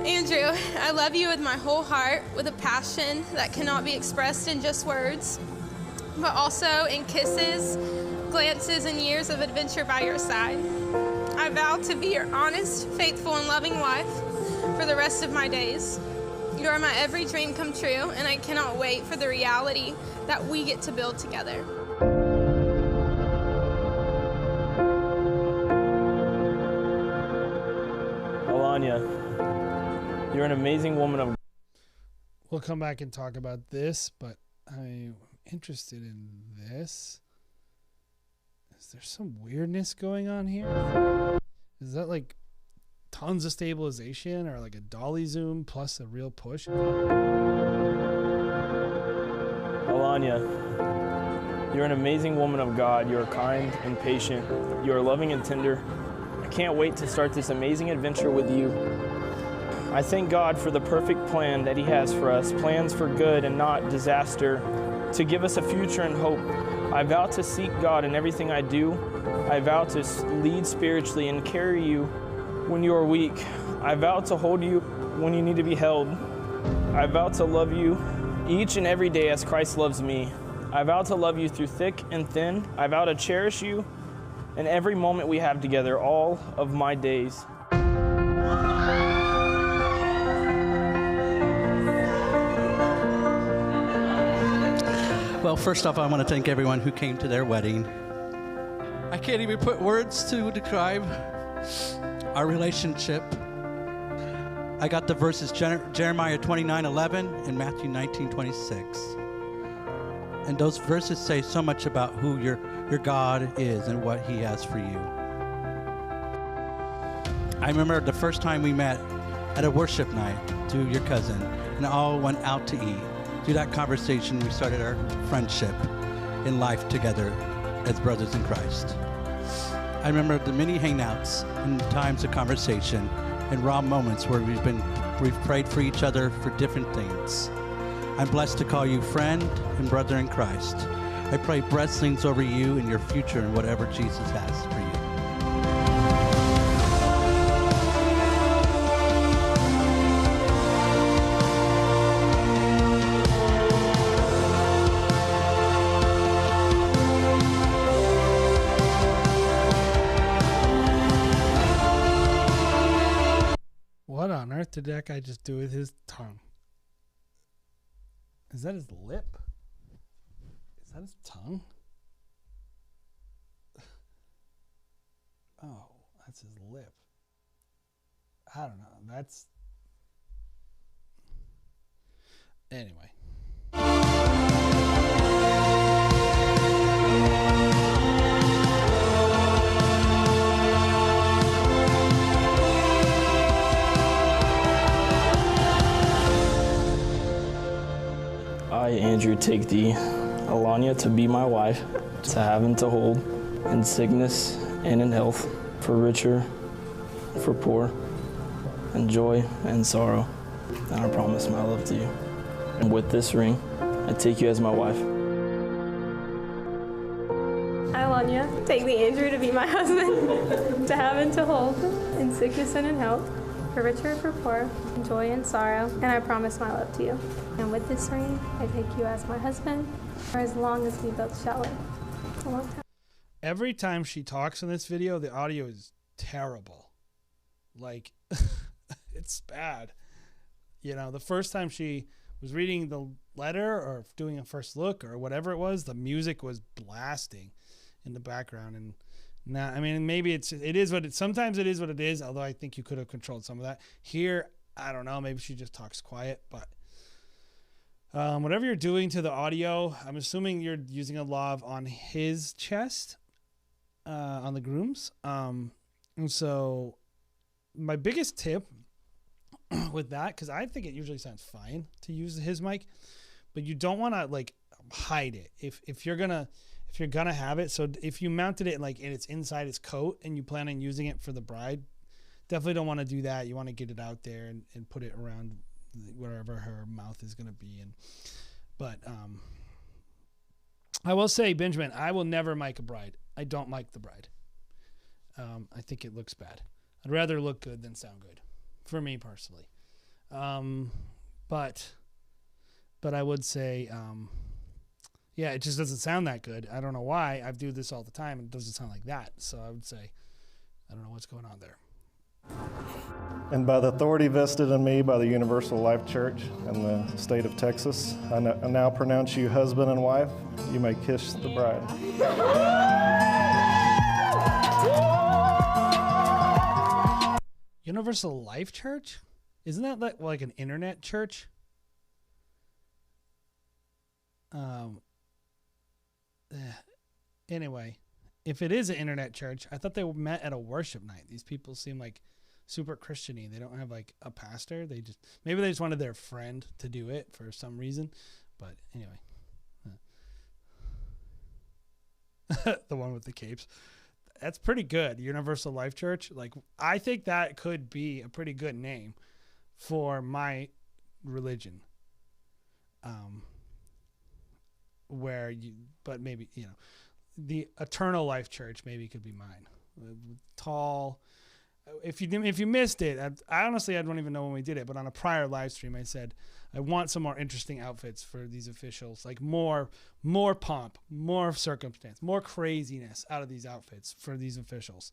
Andrew, I love you with my whole heart, with a passion that cannot be expressed in just words, but also in kisses, glances, and years of adventure by your side. I vow to be your honest, faithful, and loving wife for the rest of my days. You are my every dream come true, and I cannot wait for the reality that we get to build together. Alanya, you're an amazing woman of... We'll come back and talk about this, but I'm interested in this. Is there some weirdness going on here? Is that like tons of stabilization or like a dolly zoom plus a real push? Alanya, you're an amazing woman of God. You're kind and patient. You are loving and tender. I can't wait to start this amazing adventure with you. I thank God for the perfect plan that He has for us, plans for good and not disaster, to give us a future and hope. I vow to seek God in everything I do. I vow to lead spiritually and carry you when you are weak. I vow to hold you when you need to be held. I vow to love you each and every day as Christ loves me. I vow to love you through thick and thin. I vow to cherish you in every moment we have together, all of my days. Well, first off, I want to thank everyone who came to their wedding. I can't even put words to describe our relationship. I got the verses Jeremiah 29:11 and Matthew 19:26. And those verses say so much about who your God is and what He has for you. I remember the first time we met at a worship night to your cousin and all went out to eat. Through that conversation, we started our friendship in life together as brothers in Christ. I remember the many hangouts and times of conversation and raw moments where we've prayed for each other for different things. I'm blessed to call you friend and brother in Christ. I pray blessings over you and your future and whatever Jesus has for you. What on earth did that guy just do with his tongue? Is that his lip? Is that his tongue? Oh, that's his lip. I don't know. That's... Anyway. I, Andrew, take thee, Alanya, to be my wife, to have and to hold, in sickness and in health, for richer, for poor, in joy and sorrow. And I promise my love to you. And with this ring, I take you as my wife. I, Alanya, take thee, Andrew, to be my husband, to have and to hold, in sickness and in health, for richer, for poor, in joy and sorrow, and I promise my love to you. And with this ring, I take you as my husband, for as long as we both shall live. A long time. Every time she talks in this video, the audio is terrible. Like, it's bad. You know, the first time she was reading the letter or doing a first look or whatever it was, the music was blasting in the background. And Nah, I mean, maybe it is what it, sometimes it is what it is, although I think you could have controlled some of that. Here, I don't know, maybe she just talks quiet, but whatever you're doing to the audio, I'm assuming you're using a lav on his chest, on the groom's. And so my biggest tip with that, because I think it usually sounds fine to use his mic, but you don't want to like hide it. If you're gonna have it, so if you mounted it like and it's inside his coat and you plan on using it for the bride, definitely don't want to do that. You want to get it out there and put it around wherever her mouth is gonna be. But I will say, Benjamin, I will never mic a bride. I don't mic the bride. I think it looks bad. I'd rather look good than sound good, for me personally. But I would say, yeah, it just doesn't sound that good. I don't know why. I do this all the time, and it doesn't sound like that. So I would say, I don't know what's going on there. And by the authority vested in me by the Universal Life Church in the state of Texas, I now pronounce you husband and wife. You may kiss the bride. Universal Life Church? Isn't that like an internet church? Anyway, if it is an internet church, I thought they met at a worship night. These people seem like super Christian-y. They don't have like a pastor. Maybe they just wanted their friend to do it for some reason. But anyway, the one with the capes. That's pretty good. Universal Life Church. Like, I think that could be a pretty good name for my religion. But maybe, the Eternal Life Church maybe could be mine. Tall. If you missed it, I honestly, I don't even know when we did it, but on a prior live stream, I said, I want some more interesting outfits for these officials, like more pomp, more circumstance, more craziness out of these outfits for these officials,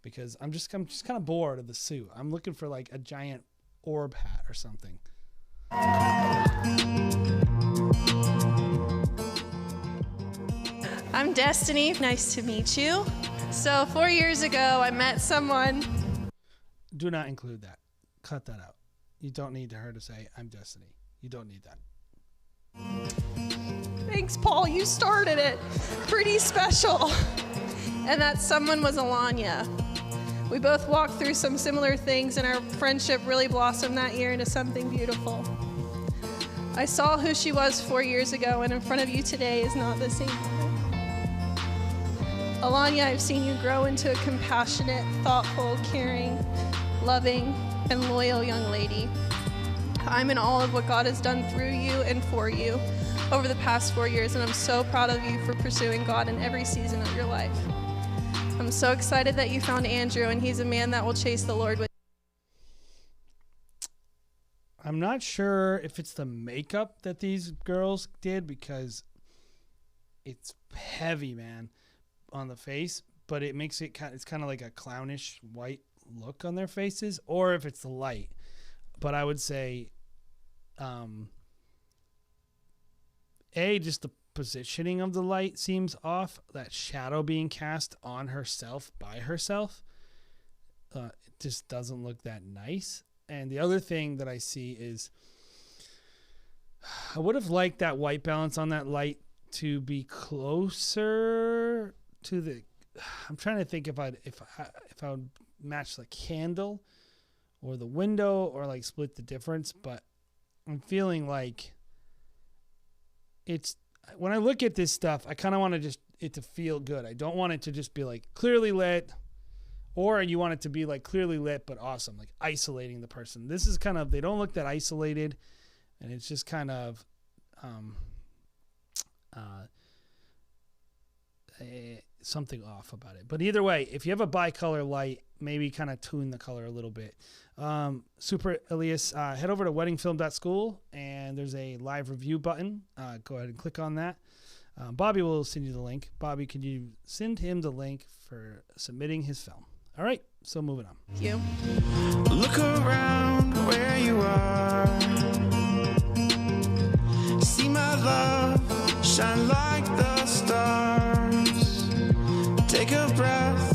because I'm just kind of bored of the suit. I'm looking for like a giant orb hat or something. I'm Destiny. Nice to meet you. So 4 years ago, I met someone. Do not include that. Cut that out. You don't need her to say, I'm Destiny. You don't need that. Thanks, Paul. You started it. Pretty special. And that someone was Alanya. We both walked through some similar things, and our friendship really blossomed that year into something beautiful. I saw who she was 4 years ago, and in front of you today is not the same woman. Alanya, I've seen you grow into a compassionate, thoughtful, caring, loving, and loyal young lady. I'm in awe of what God has done through you and for you over the past 4 years, and I'm so proud of you for pursuing God in every season of your life. I'm so excited that you found Andrew, and he's a man that will chase the Lord with. I'm not sure if it's the makeup that these girls did, because it's heavy, man, on the face, but it makes it's kind of like a clownish white look on their faces, or if it's the light. But I would say just the positioning of the light seems off. That shadow being cast on herself by herself, it just doesn't look that nice. And the other thing that I see is, I would have liked that white balance on that light to be closer to the. I'm trying to think if I would match the candle or the window, or like split the difference, but I'm feeling like when I look at this stuff, I kind of want it to feel good. I don't want it to just be like clearly lit, or you want it to be like clearly lit but awesome, like isolating the person. This is kind of, they don't look that isolated, and it's just kind of something off about it. But either way, if you have a bicolor light, maybe kind of tune the color a little bit. Super Elias, head over to weddingfilm.school, and there's a live review button. Go ahead and click on that. Bobby will send you the link. Bobby, could you send him the link for submitting his film? All right, so moving on. Thank you. Look around where you are. See my love shine like the stars. Take a breath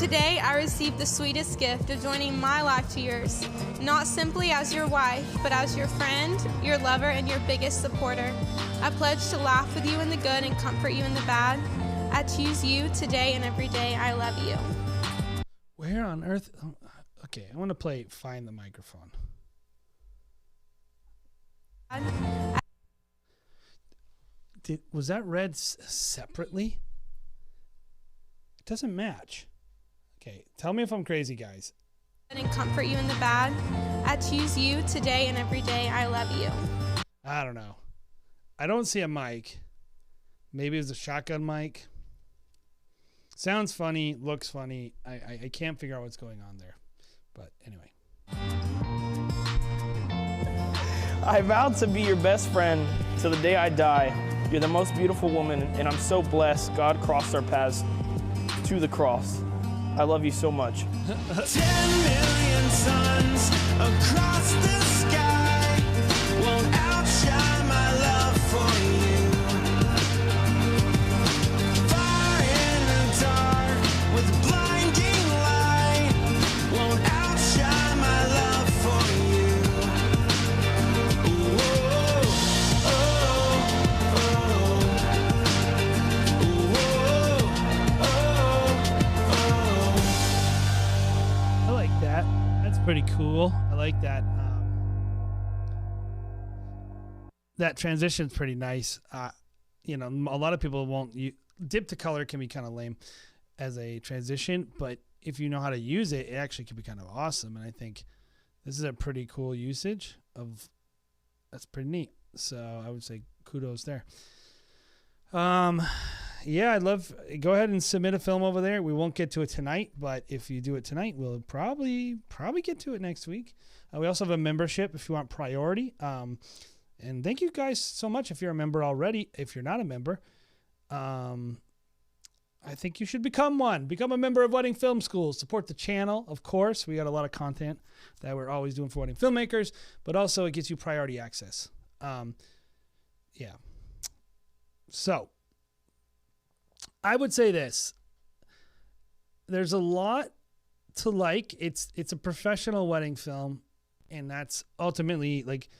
Today, I received the sweetest gift of joining my life to yours, not simply as your wife, but as your friend, your lover, and your biggest supporter. I pledge to laugh with you in the good and comfort you in the bad. I choose you today and every day. I love you. Where on earth? Oh, okay, I want to play Find the Microphone. Was that read separately? It doesn't match. Okay, tell me if I'm crazy, guys. And comfort you in the bad. I choose you today and every day. I love you. I don't know. I don't see a mic. Maybe it was a shotgun mic. Sounds funny, looks funny. I can't figure out what's going on there. But anyway. I vow to be your best friend till the day I die. You're the most beautiful woman, and I'm so blessed God crossed our paths to the cross. I love you so much. 10 million suns across the sky won't outshine my love for you. Fire in the dark with blinding light won't outshine my love for you. I like that. That's pretty cool. I like that. That transition's pretty nice. You know, a lot of people won't. Dip to color can be kind of lame as a transition, but if you know how to use it, it actually can be kind of awesome. And I think this is a pretty cool usage of. That's pretty neat. So I would say kudos there. Yeah, I'd love. Go ahead and submit a film over there. We won't get to it tonight, but if you do it tonight, we'll probably get to it next week. We also have a membership if you want priority. And thank you guys so much if you're a member already. If you're not a member, I think you should become one. Become a member of Wedding Film School. Support the channel, of course. We got a lot of content that we're always doing for wedding filmmakers, but also it gets you priority access. Yeah. So I would say this. There's a lot to like. It's a professional wedding film, and that's ultimately like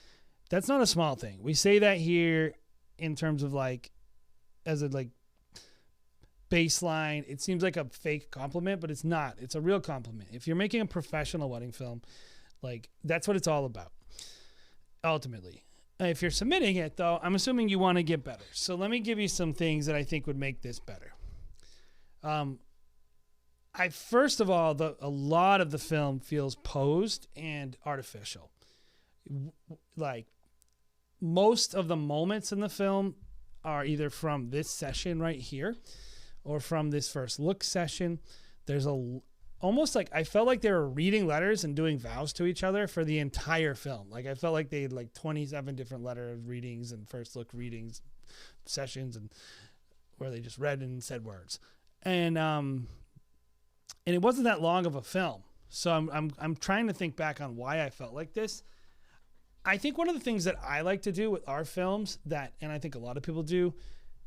that's not a small thing. We say that here in terms of like as a like baseline. It seems like a fake compliment, but it's not. It's a real compliment. If you're making a professional wedding film, like that's what it's all about. Ultimately. If you're submitting it, though, I'm assuming you want to get better. So let me give you some things that I think would make this better. First of all, a lot of the film feels posed and artificial. Like most of the moments in the film are either from this session right here or from this first look session. There's almost like I felt like they were reading letters and doing vows to each other for the entire film. Like I felt like they had like 27 different letter readings and first look readings sessions and where they just read and said words. And it wasn't that long of a film. So I'm trying to think back on why I felt like this. I think one of the things that I like to do with our films and I think a lot of people do,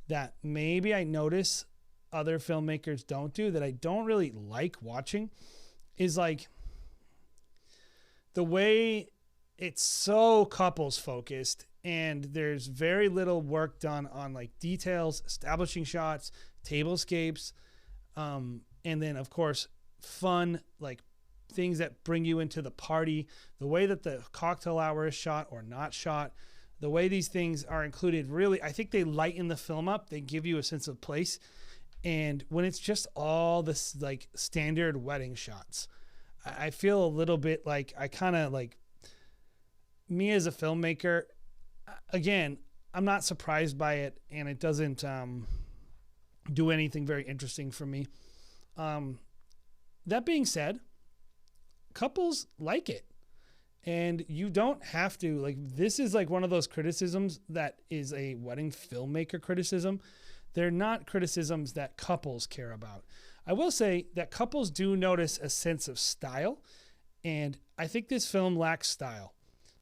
that maybe I notice other filmmakers don't do, that I don't really like watching, is like the way it's so couples focused and there's very little work done on like details, establishing shots, tablescapes, and then of course fun like things that bring you into the party, the way that the cocktail hour is shot or not shot, the way these things are included. Really, I think they lighten the film up. They give you a sense of place. And when it's just all this like standard wedding shots, I feel a little bit like I kind of like me as a filmmaker, again, I'm not surprised by it and it doesn't do anything very interesting for me. That being said, couples like it. And you don't have to, like, this is like one of those criticisms that is a wedding filmmaker criticism. They're not criticisms that couples care about. I will say that couples do notice a sense of style, and I think this film lacks style.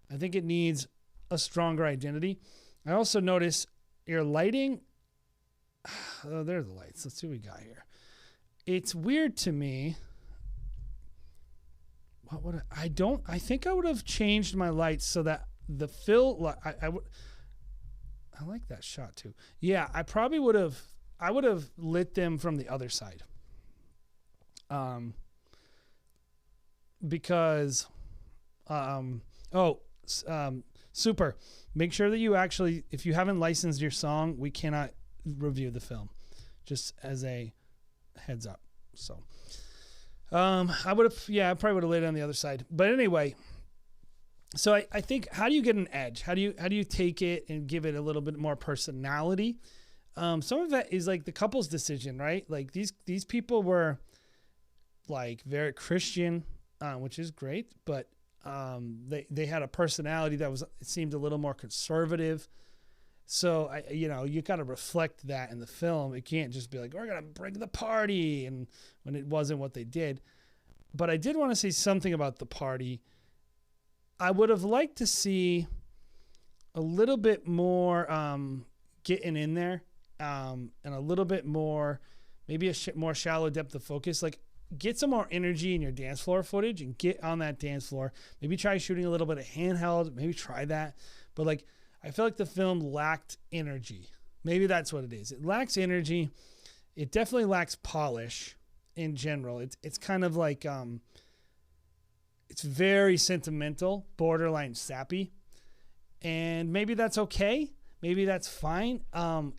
I think it needs a stronger identity. I also notice your lighting. Oh, there's the lights. Let's see what we got here. it's weird to me. What would I think I would have changed my lights so that the fill, I like that shot too. Yeah, I probably would have, I would have lit them from the other side. Because, super. Make sure that you actually, if you haven't licensed your song, we cannot review the film. Just as a heads up. So, I would have, I probably would have laid it on the other side. But anyway, so I think, how do you get an edge? How do you take it and give it a little bit more personality? Some of that is like the couple's decision, right? Like these people were like very Christian, which is great, but they had a personality that it seemed a little more conservative. So you got to reflect that in the film. It can't just be like, we're gonna bring the party, and when it wasn't what they did. But I did want to say something about the party. I would have liked to see a little bit more getting in there, and a little bit more, maybe a more shallow depth of focus. Like, get some more energy in your dance floor footage and get on that dance floor. Maybe try shooting a little bit of handheld. Maybe try that. But like, I feel like the film lacked energy. Maybe that's what it is. It lacks energy. It definitely lacks polish in general. It's kind of like, it's very sentimental, borderline sappy. And maybe that's okay. Maybe that's fine.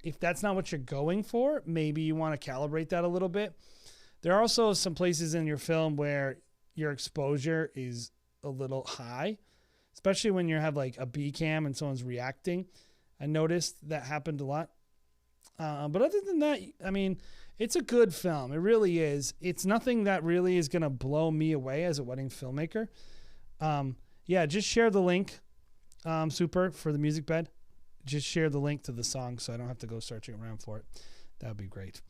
If that's not what you're going for, maybe you want to calibrate that a little bit. There are also some places in your film where your exposure is a little high, especially when you have like a B cam and someone's reacting. I noticed that happened a lot. But other than that, I mean, it's a good film. It really is. It's nothing that really is going to blow me away as a wedding filmmaker. Just share the link, Super, for the MusicBed. Just share the link to the song so I don't have to go searching around for it. That would be great.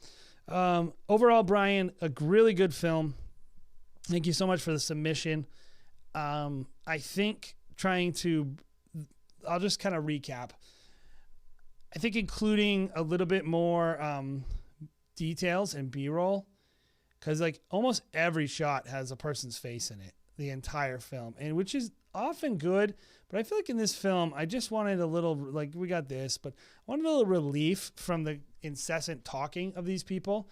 Overall, Brian, a really good film. Thank you so much for the submission. I think I'll just kind of recap. I think including a little bit more details and B-roll, because like almost every shot has a person's face in it, the entire film, and which is often good. But I feel like in this film, I just wanted a little, like, we got this, but I wanted a little relief from the incessant talking of these people.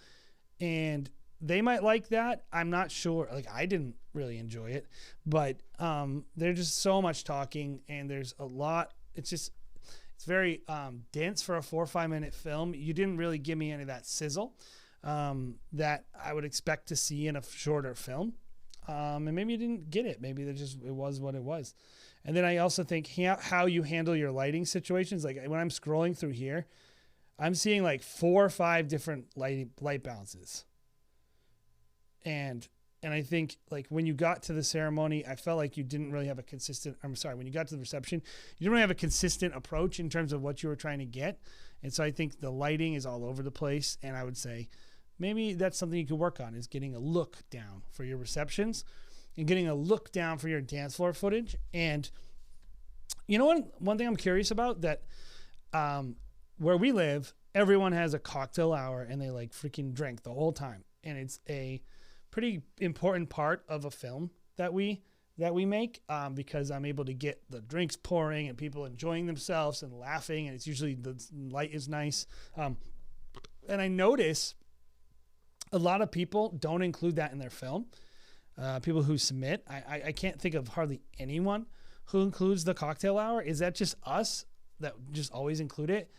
And they might like that. I'm not sure. Like, I didn't really enjoy it, but there's just so much talking, and there's a lot. It's very dense for a 4 or 5 minute film. You didn't really give me any of that sizzle that I would expect to see in a shorter film. And maybe you didn't get it. Maybe it was what it was. And then I also think how you handle your lighting situations. Like, when I'm scrolling through here, I'm seeing like 4 or 5 different light balances. And I think, like, when you got to the ceremony, I felt like you didn't really have when you got to the reception, you didn't really have a consistent approach in terms of what you were trying to get. And so I think the lighting is all over the place. And I would say maybe that's something you could work on, is getting a look down for your receptions and getting a look down for your dance floor footage. And you know what? One thing I'm curious about, that where we live, everyone has a cocktail hour and they like freaking drink the whole time. And it's a pretty important part of a film that we make, because I'm able to get the drinks pouring and people enjoying themselves and laughing, and it's usually the light is nice. And I notice a lot of people don't include that in their film. People who submit, I can't think of hardly anyone who includes the cocktail hour. Is that just us that just always include it?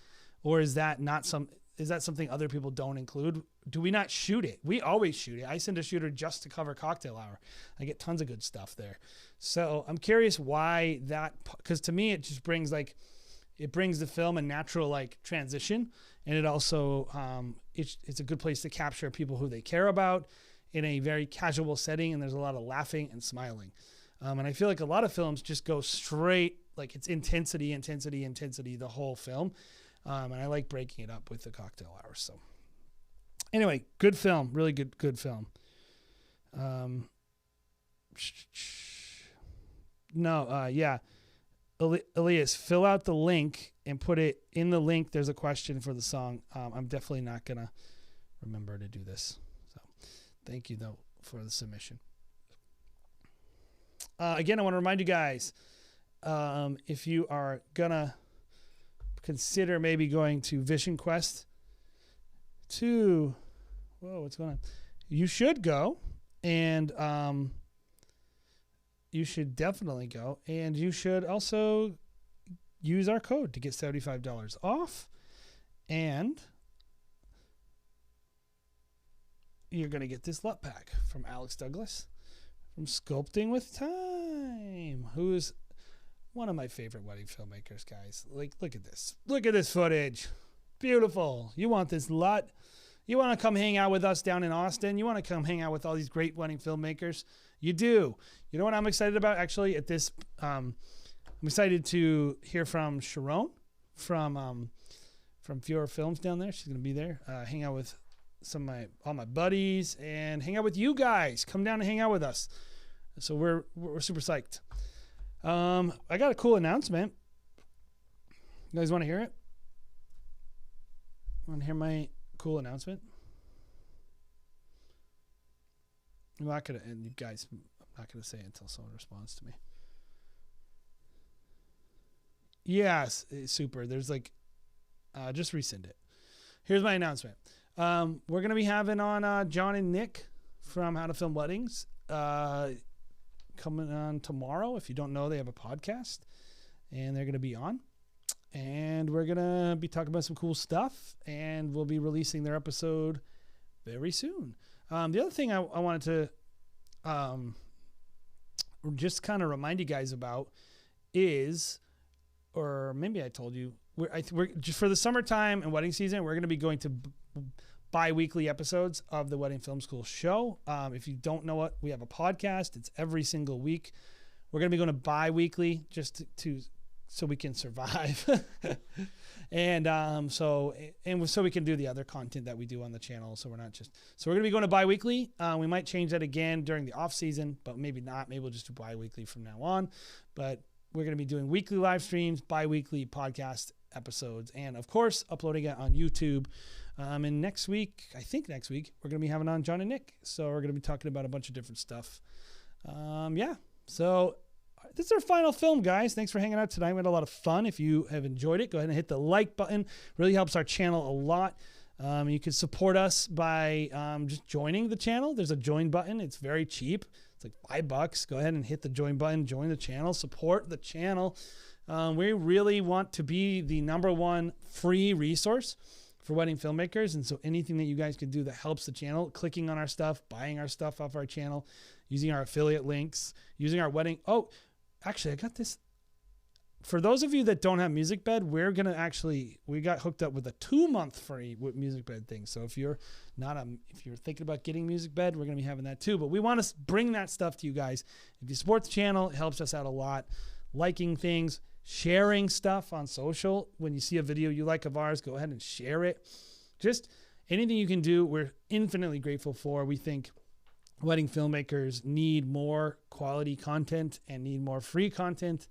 Or is that something other people don't include? Do we not shoot it? We always shoot it. I send a shooter just to cover cocktail hour. I get tons of good stuff there. So I'm curious why that, because to me, it just brings the film a natural like transition. And it also, it's a good place to capture people who they care about in a very casual setting. And there's a lot of laughing and smiling. And I feel like a lot of films just go straight, like it's intensity, the whole film. And I like breaking it up with the cocktail hour. So anyway, good film, really good film. Elias, fill out the link and put it in the link. There's a question for the song. I'm definitely not going to remember to do this. So Thank you, though, for the submission. Again, I want to remind you guys, if you are going to consider maybe going to Vision Quest to, what's going on? You should go, and you should definitely go, and you should also use our code to get $75 off, and you're going to get this LUT pack from Alex Douglas from Sculpting with Time, who is one of my favorite wedding filmmakers, guys. Like, look at this. Look at this footage. Beautiful. You want this LUT? You want to come hang out with us down in Austin? You want to come hang out with all these great wedding filmmakers? You do. You know what I'm excited about, actually, at this? I'm excited to hear from Sharon from Fiora Films down there. She's going to be there. Hang out with all my buddies and hang out with you guys. Come down and hang out with us. So we're super psyched. I got a cool announcement. You guys want to hear it? Want to hear my cool announcement? I'm not gonna, and you guys, I'm not gonna say it until someone responds to me. Yes, super. There's like, just resend it. Here's my announcement. We're gonna be having on John and Nick from How to Film Weddings coming on tomorrow. If you don't know, they have a podcast, and they're gonna be on. And we're going to be talking about some cool stuff, and we'll be releasing their episode very soon. The other thing I wanted to just kind of remind you guys about is, or maybe I told you, we're just for the summertime and wedding season, we're going to be going to bi-weekly episodes of the Wedding Film School show. If you don't know what, we have a podcast. It's every single week. We're going to be going to bi-weekly just so we can survive. and so we can do the other content that we do on the channel. So we're going to be going to bi-weekly. We might change that again during the off season, but maybe not. Maybe we'll just do bi-weekly from now on. But we're going to be doing weekly live streams, bi-weekly podcast episodes, and of course, uploading it on YouTube. And next week, we're going to be having on John and Nick. So we're going to be talking about a bunch of different stuff. So this is our final film, guys. Thanks for hanging out tonight. We had a lot of fun. If you have enjoyed it, go ahead and hit the like button. Really helps our channel a lot. You can support us by just joining the channel. There's a join button. It's very cheap. It's like $5. Go ahead and hit the join button. Join the channel. Support the channel. We really want to be the #1 free resource for wedding filmmakers. And so anything that you guys can do that helps the channel, clicking on our stuff, buying our stuff off our channel, using our affiliate links, using our wedding. Oh, actually, I got this. For those of you that don't have MusicBed, we got hooked up with a 2-month free with MusicBed thing. So if you're thinking about getting MusicBed, we're going to be having that too. But we want to bring that stuff to you guys. If you support the channel, it helps us out a lot. Liking things, sharing stuff on social. When you see a video you like of ours, go ahead and share it. Just anything you can do, we're infinitely grateful for. We think wedding filmmakers need more quality content and need more free content,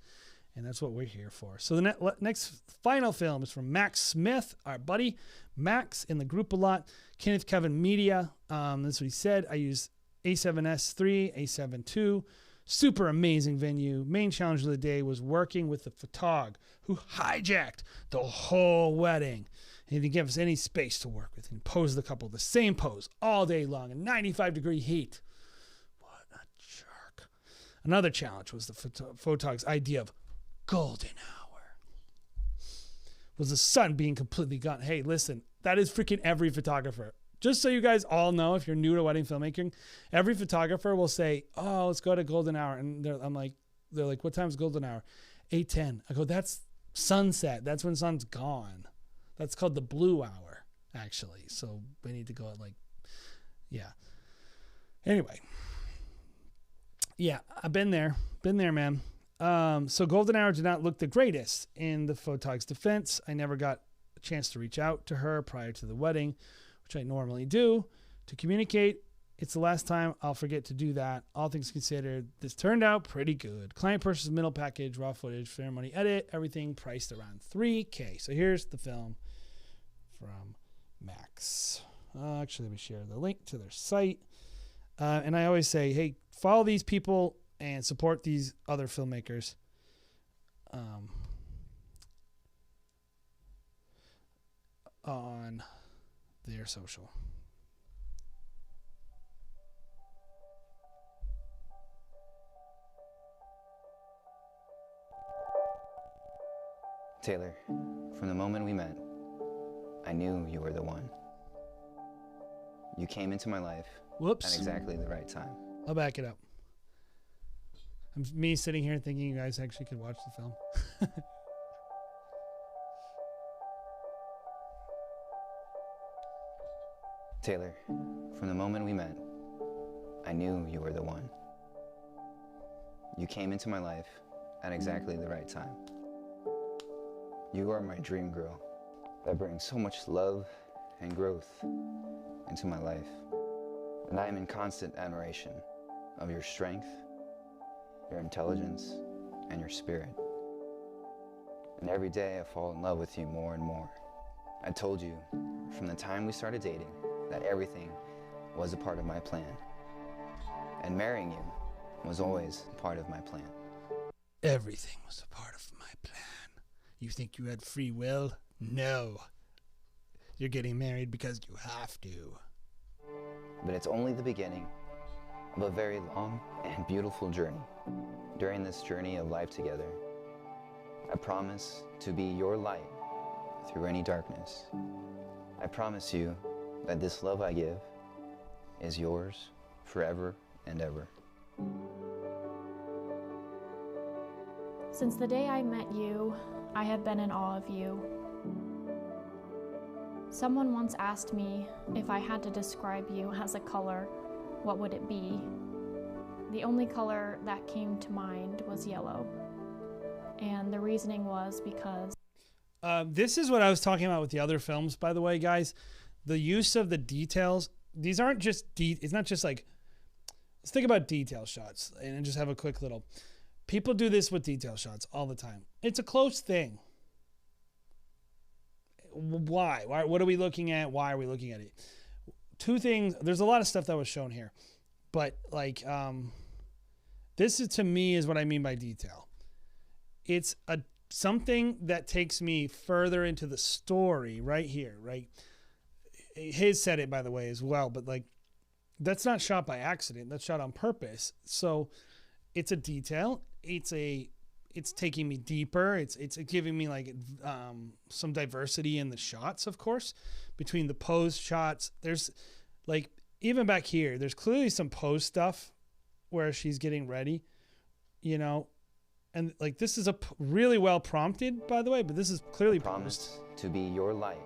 and that's what we're here for. So the next final film is from Max Smith, our buddy. Max in the group a lot. Kenneth Kevin Media. That's what he said. I use A7S3, A7 II. Super amazing venue. Main challenge of the day was working with the photog who hijacked the whole wedding. He didn't give us any space to work with. He posed the couple the same pose all day long in 95-degree heat. What a jerk. Another challenge was the photog's idea of golden hour. Was the sun being completely gone. Hey, listen, that is freaking every photographer. Just so you guys all know, if you're new to wedding filmmaking, every photographer will say, oh, let's go to golden hour. And they're like, what time is golden hour? 8:10. I go, that's sunset. That's when sun's gone. That's called the blue hour, actually. So we need to go at Anyway. Yeah, I've been there. Been there, man. So golden hour did not look the greatest. In the photog's defense, I never got a chance to reach out to her prior to the wedding, which I normally do, to communicate. It's the last time I'll forget to do that. All things considered, this turned out pretty good. Client purchase middle package, raw footage, fair money edit, everything priced around $3K. So here's the film from Max. Actually, let me share the link to their site. And I always say, hey, follow these people and support these other filmmakers. On their social. Taylor, from the moment we met, I knew you were the one. You came into my life Whoops. at exactly the right time. I'll back it up. Me sitting here thinking you guys actually could watch the film. Taylor, from the moment we met, I knew you were the one. You came into my life at exactly the right time. You are my dream girl that brings so much love and growth into my life. And I am in constant admiration of your strength, your intelligence, and your spirit. And every day I fall in love with you more and more. I told you from the time we started dating that everything was a part of my plan. And marrying you was always a part of my plan. Everything was a part of my plan. You think you had free will? No. You're getting married because you have to. But it's only the beginning of a very long and beautiful journey. During this journey of life together, I promise to be your light through any darkness. I promise you that this love I give is yours forever and ever. Since the day I met you, I have been in awe of you. Someone once asked me if I had to describe you as a color, what would it be? The only color that came to mind was yellow. And the reasoning was because... This is what I was talking about with the other films, by the way, guys. The use of the details. These aren't just... It's not just like... Let's think about detail shots and just have a quick little... People do this with detail shots all the time. It's a close thing. Why? What are we looking at? Why are we looking at it? Two things. There's a lot of stuff that was shown here. But like... this is, to me, is what I mean by detail. It's something that takes me further into the story right here, right? His said it, by the way, as well, but like, that's not shot by accident. That's shot on purpose. So it's a detail. It's taking me deeper. It's giving me like some diversity in the shots, of course, between the pose shots. There's like, even back here, there's clearly some pose stuff where she's getting ready, you know, and like this is really well prompted, by the way, but this is clearly promised to be your light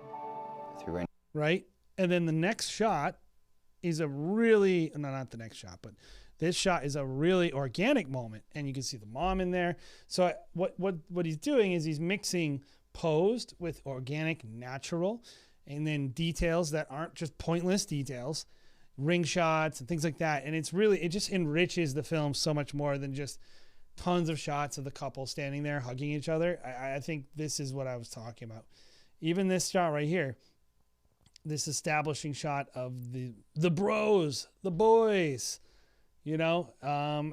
through any... Right? And then the next shot is a really, no, not the next shot, but this shot is a really organic moment, and you can see the mom in there. So what he's doing is he's mixing posed with organic, natural, and then details that aren't just pointless details, ring shots and things like that. And it's really, it just enriches the film so much more than just tons of shots of the couple standing there hugging each other. I think this is what I was talking about. Even this shot right here, this establishing shot of the bros, the boys, you know,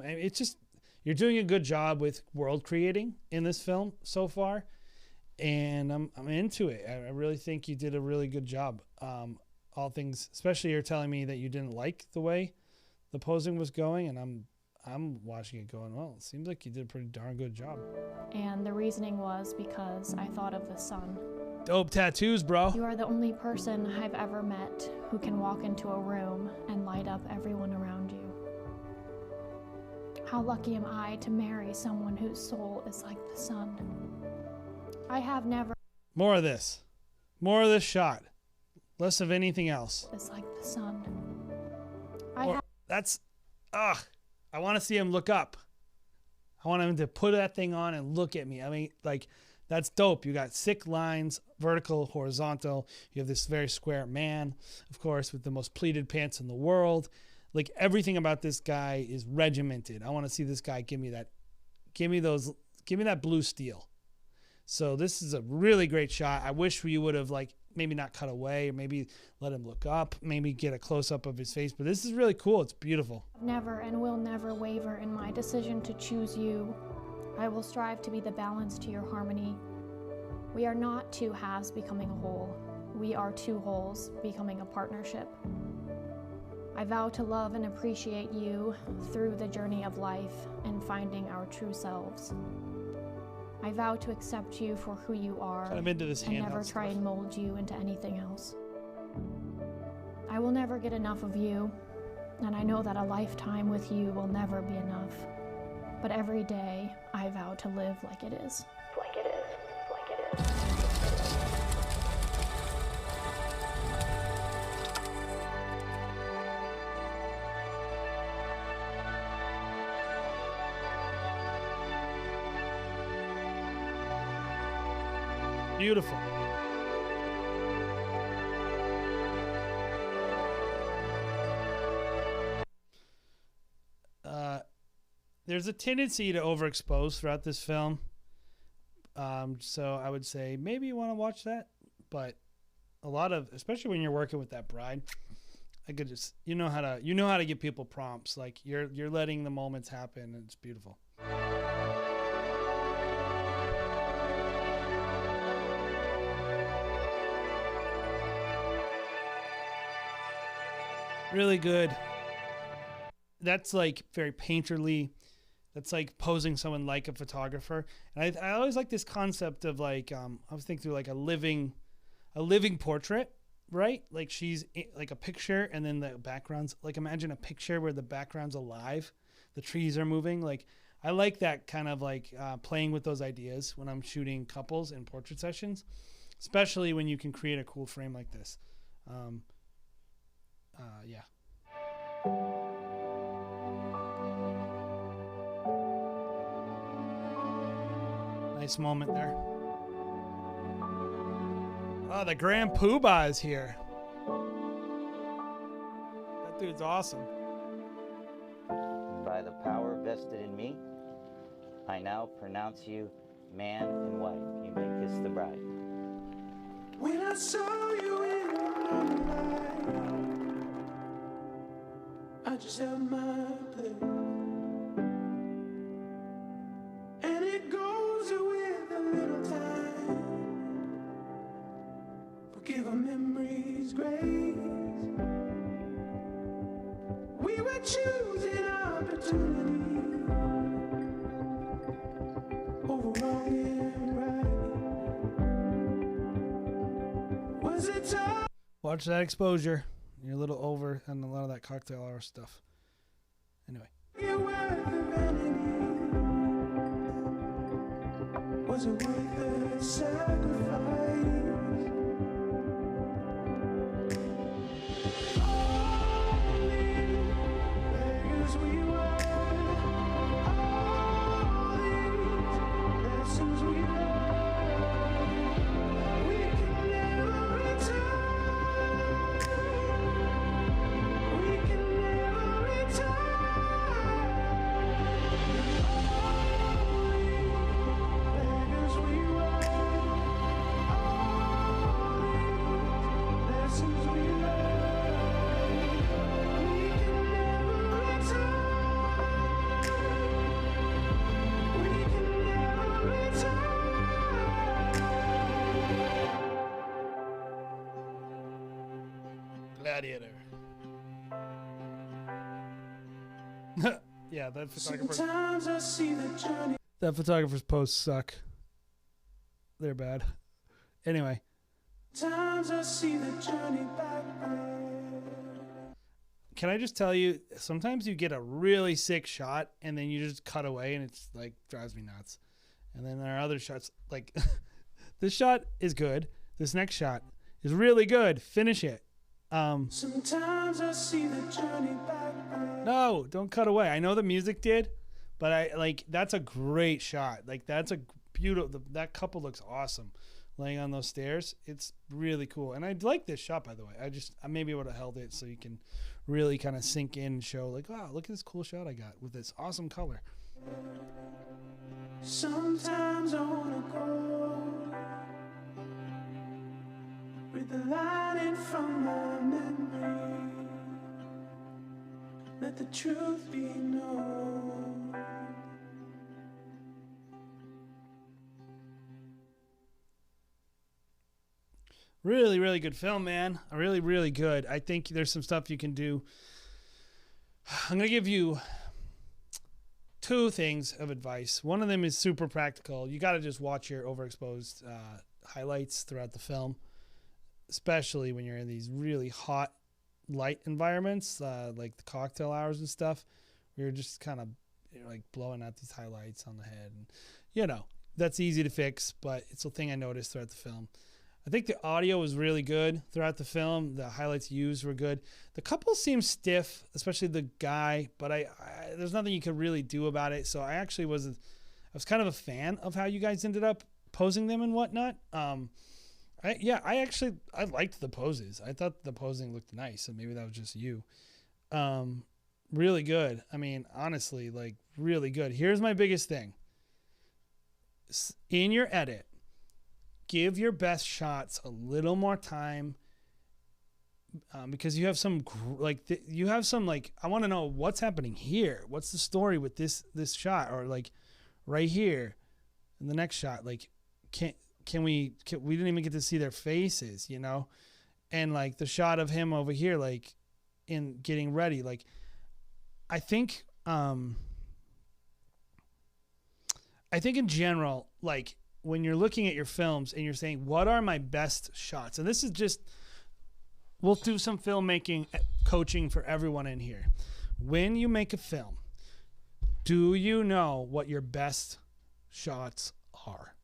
it's just, you're doing a good job with world creating in this film so far. And I'm into it. I really think you did a really good job. All things, especially you're telling me that you didn't like the way the posing was going, and I'm watching it going, well, it seems like you did a pretty darn good job. And the reasoning was because I thought of the sun. Dope tattoos, bro. You are the only person I've ever met who can walk into a room and light up everyone around you. How lucky am I to marry someone whose soul is like the sun? I have never... More of this. More of this shot. Less of anything else. It's like the sun. That's... I want to see him look up. I want him to put that thing on and look at me. I mean, like, that's dope. You got sick lines, vertical, horizontal. You have this very square man, of course, with the most pleated pants in the world. Like, everything about this guy is regimented. I want to see this guy give me that blue steel. So this is a really great shot. I wish you would have, like, maybe not cut away, or maybe let him look up, maybe get a close-up of his face. But this is really cool. It's beautiful. Never and will never waver in my decision to choose you. I will strive to be the balance to your harmony. We are not two halves becoming a whole. We are two wholes becoming a partnership. I vow to love and appreciate you through the journey of life and finding our true selves. I vow to accept you for who you are Kind of into this and never handheld try stuff. and mold you into anything else. I will never get enough of you, and I know that a lifetime with you will never be enough. But every day, I vow to live like it is. Like it is. Like it is. Beautiful. There's a tendency to overexpose throughout this film. So I would say maybe you want to watch that, but a lot of, especially when you're working with that bride, I could just, you know how to give people prompts. Like you're letting the moments happen, and it's beautiful. Really good. That's like very painterly. That's like posing someone like a photographer. And I always like this concept of like, I was thinking through like a living portrait, right? Like she's like a picture, and then the background's like, imagine a picture where the background's alive, the trees are moving. Like I like that kind of like playing with those ideas when I'm shooting couples in portrait sessions, especially when you can create a cool frame like this. Yeah. Nice moment there. Oh, the Grand Poobah is here. That dude's awesome. By the power vested in me, I now pronounce you man and wife. You may kiss the bride. When I saw you in the moonlight, I just held my place. And it goes with a little time. Forgive our memories, grace. We were choosing opportunity over wrong and right. Was it tough? Watch that exposure. You're a little over on a lot of that cocktail hour stuff. Anyway. You were the vanity. Was it worth the sacrifice? Gladiator. Yeah, that photographer. Sometimes I see the journey. That photographer's posts suck. They're bad. Anyway. Times I see the journey back. Can I just tell you, sometimes you get a really sick shot and then you just cut away and it's like drives me nuts. And then there are other shots like this shot is good. This next shot is really good. Finish it. Sometimes I see the journey back. No, don't cut away. I know the music did, but I like that's a great shot. Like that's a beautiful. That couple looks awesome, laying on those stairs. It's really cool, and I like this shot by the way. I maybe would have held it so you can really kind of sink in and show like, wow, look at this cool shot I got with this awesome color. Sometimes I wanna go Read the lining from my memory. Let the truth be known. Really, really good film, man. Really, really good. I think there's some stuff you can do. I'm going to give you 2 things of advice. One of them is super practical. You got to just watch your overexposed highlights throughout the film, especially when you're in these really hot light environments, like the cocktail hours and stuff, where you're just kind of like blowing out these highlights on the head. And, you know, that's easy to fix, but it's a thing I noticed throughout the film. I think the audio was really good throughout the film. The highlights used were good. The couple seemed stiff, especially the guy, but there's nothing you could really do about it. So I actually was kind of a fan of how you guys ended up posing them and whatnot. I liked the poses. I thought the posing looked nice, and maybe that was just you. Really good. I mean, honestly, like really good. Here's my biggest thing. In your edit, give your best shots a little more time, because you have some I want to know what's happening here. What's the story with this shot, or like right here in the next shot? Like, we didn't even get to see their faces, you know, and like the shot of him over here, like in getting ready. Like, I think in general, like, when you're looking at your films and you're saying, what are my best shots? And this is just, we'll do some filmmaking coaching for everyone in here. When you make a film, do you know what your best shots are?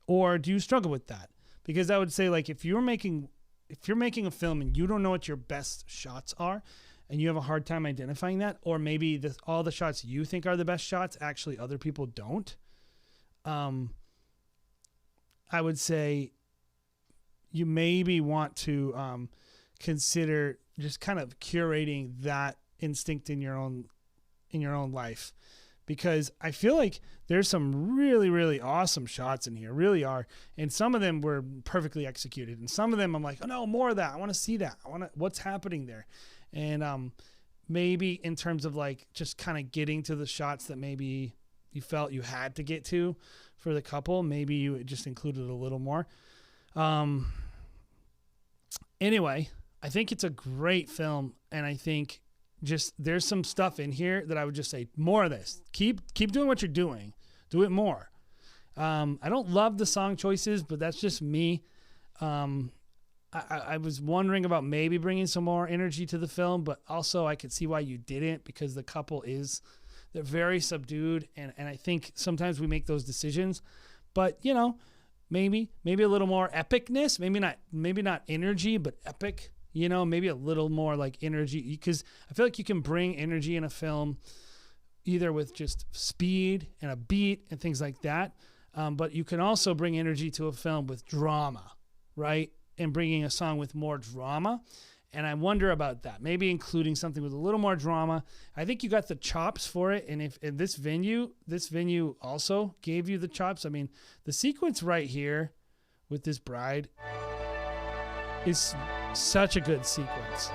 Or do you struggle with that? Because I would say, like, if you're making a film and you don't know what your best shots are, and you have a hard time identifying that, or maybe all the shots you think are the best shots, actually other people don't, I would say you maybe want to consider just kind of curating that instinct in your own life, because I feel like there's some really, really awesome shots in here, really are, and some of them were perfectly executed, and some of them I'm like, oh no, more of that. I want to see that. What's happening there, and maybe in terms of like just kind of getting to the shots that maybe you felt you had to get to for the couple, maybe you just included a little more. Anyway, I think it's a great film, and I think just there's some stuff in here that I would just say more of this. Keep doing what you're doing. Do it more. I don't love the song choices, but that's just me. I was wondering about maybe bringing some more energy to the film, but also I could see why you didn't, because the couple they're very subdued, and I think sometimes we make those decisions, but you know, maybe a little more epicness, maybe not energy, but epic, you know, maybe a little more like energy, because I feel like you can bring energy in a film either with just speed and a beat and things like that, but you can also bring energy to a film with drama, right? And bringing a song with more drama. And I wonder about that. Maybe including something with a little more drama. I think you got the chops for it. And if this venue also gave you the chops. I mean, the sequence right here with this bride is such a good sequence.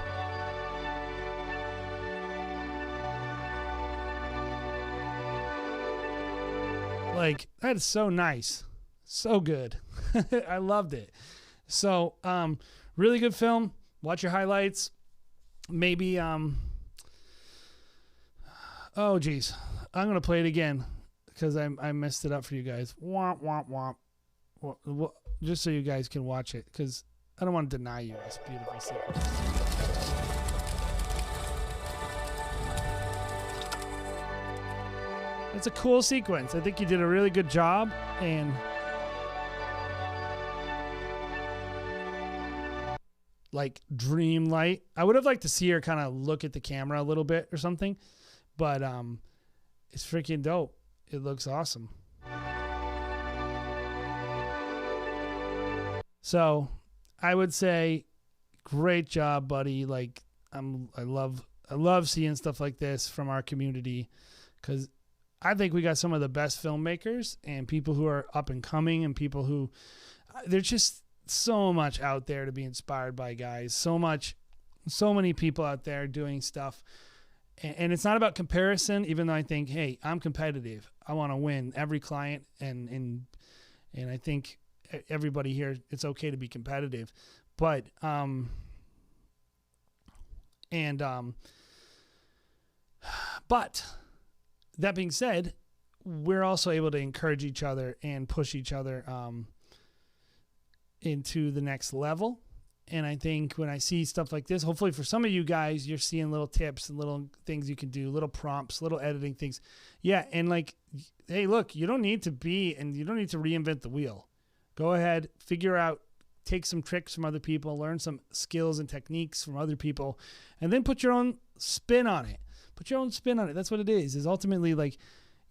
Like, that is so nice. So good. I loved it. So, really good film. Watch your highlights. Maybe, oh geez, I'm going to play it again because I messed it up for you guys. Womp, womp, womp. Just so you guys can watch it, because I don't want to deny you this beautiful sequence. It's a cool sequence. I think you did a really good job, and like dreamlight. I would have liked to see her kind of look at the camera a little bit or something, but it's freaking dope. It looks awesome. So I would say great job, buddy. Like, I love seeing stuff like this from our community, because I think we got some of the best filmmakers and people who are up and coming, and people who so much out there to be inspired by, guys. So many people out there doing stuff. And it's not about comparison, even though I think, hey, I'm competitive. I want to win every client. And I think everybody here, it's okay to be competitive. But, but that being said, we're also able to encourage each other and push each other into the next level. And I think when I see stuff like this, hopefully for some of you guys, you're seeing little tips and little things you can do, little prompts, little editing things. Yeah, and like, hey, look, you don't need to reinvent the wheel. Go ahead, figure out, take some tricks from other people, learn some skills and techniques from other people, and then put your own spin on it. Put your own spin on it. That's what it is ultimately like,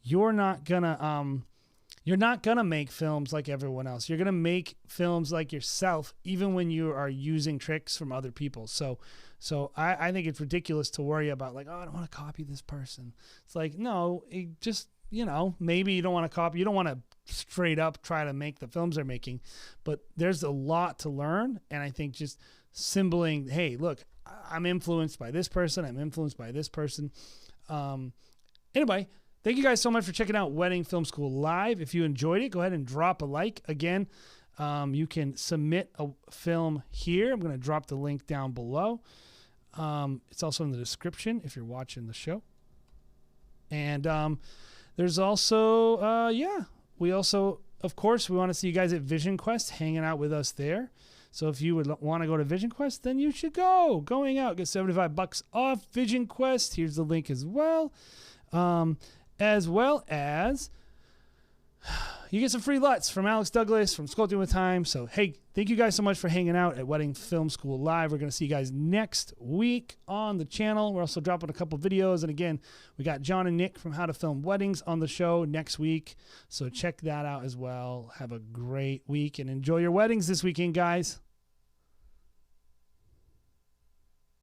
you're not gonna make films like everyone else. You're gonna make films like yourself, even when you are using tricks from other people. So I think it's ridiculous to worry about like, oh, I don't want to copy this person. It's like, no, just, maybe you don't want to copy. You don't want to straight up try to make the films they're making, but there's a lot to learn. And I think just symboling, hey, look, I'm influenced by this person. I'm influenced by this person. Anyway, thank you guys so much for checking out Wedding Film School Live. If you enjoyed it, go ahead and drop a like. Again, you can submit a film here. I'm going to drop the link down below. It's also in the description if you're watching the show. And there's also, we also, of course, we want to see you guys at Vision Quest hanging out with us there. So if you would want to go to Vision Quest, then you should go. Going out, get $75 off Vision Quest. Here's the link as well. As well as you get some free LUTs from Alex Douglas from Sculpting with Time. So, hey, thank you guys so much for hanging out at Wedding Film School Live. We're going to see you guys next week on the channel. We're also dropping a couple videos. And again, we got John and Nick from How to Film Weddings on the show next week. So check that out as well. Have a great week and enjoy your weddings this weekend, guys.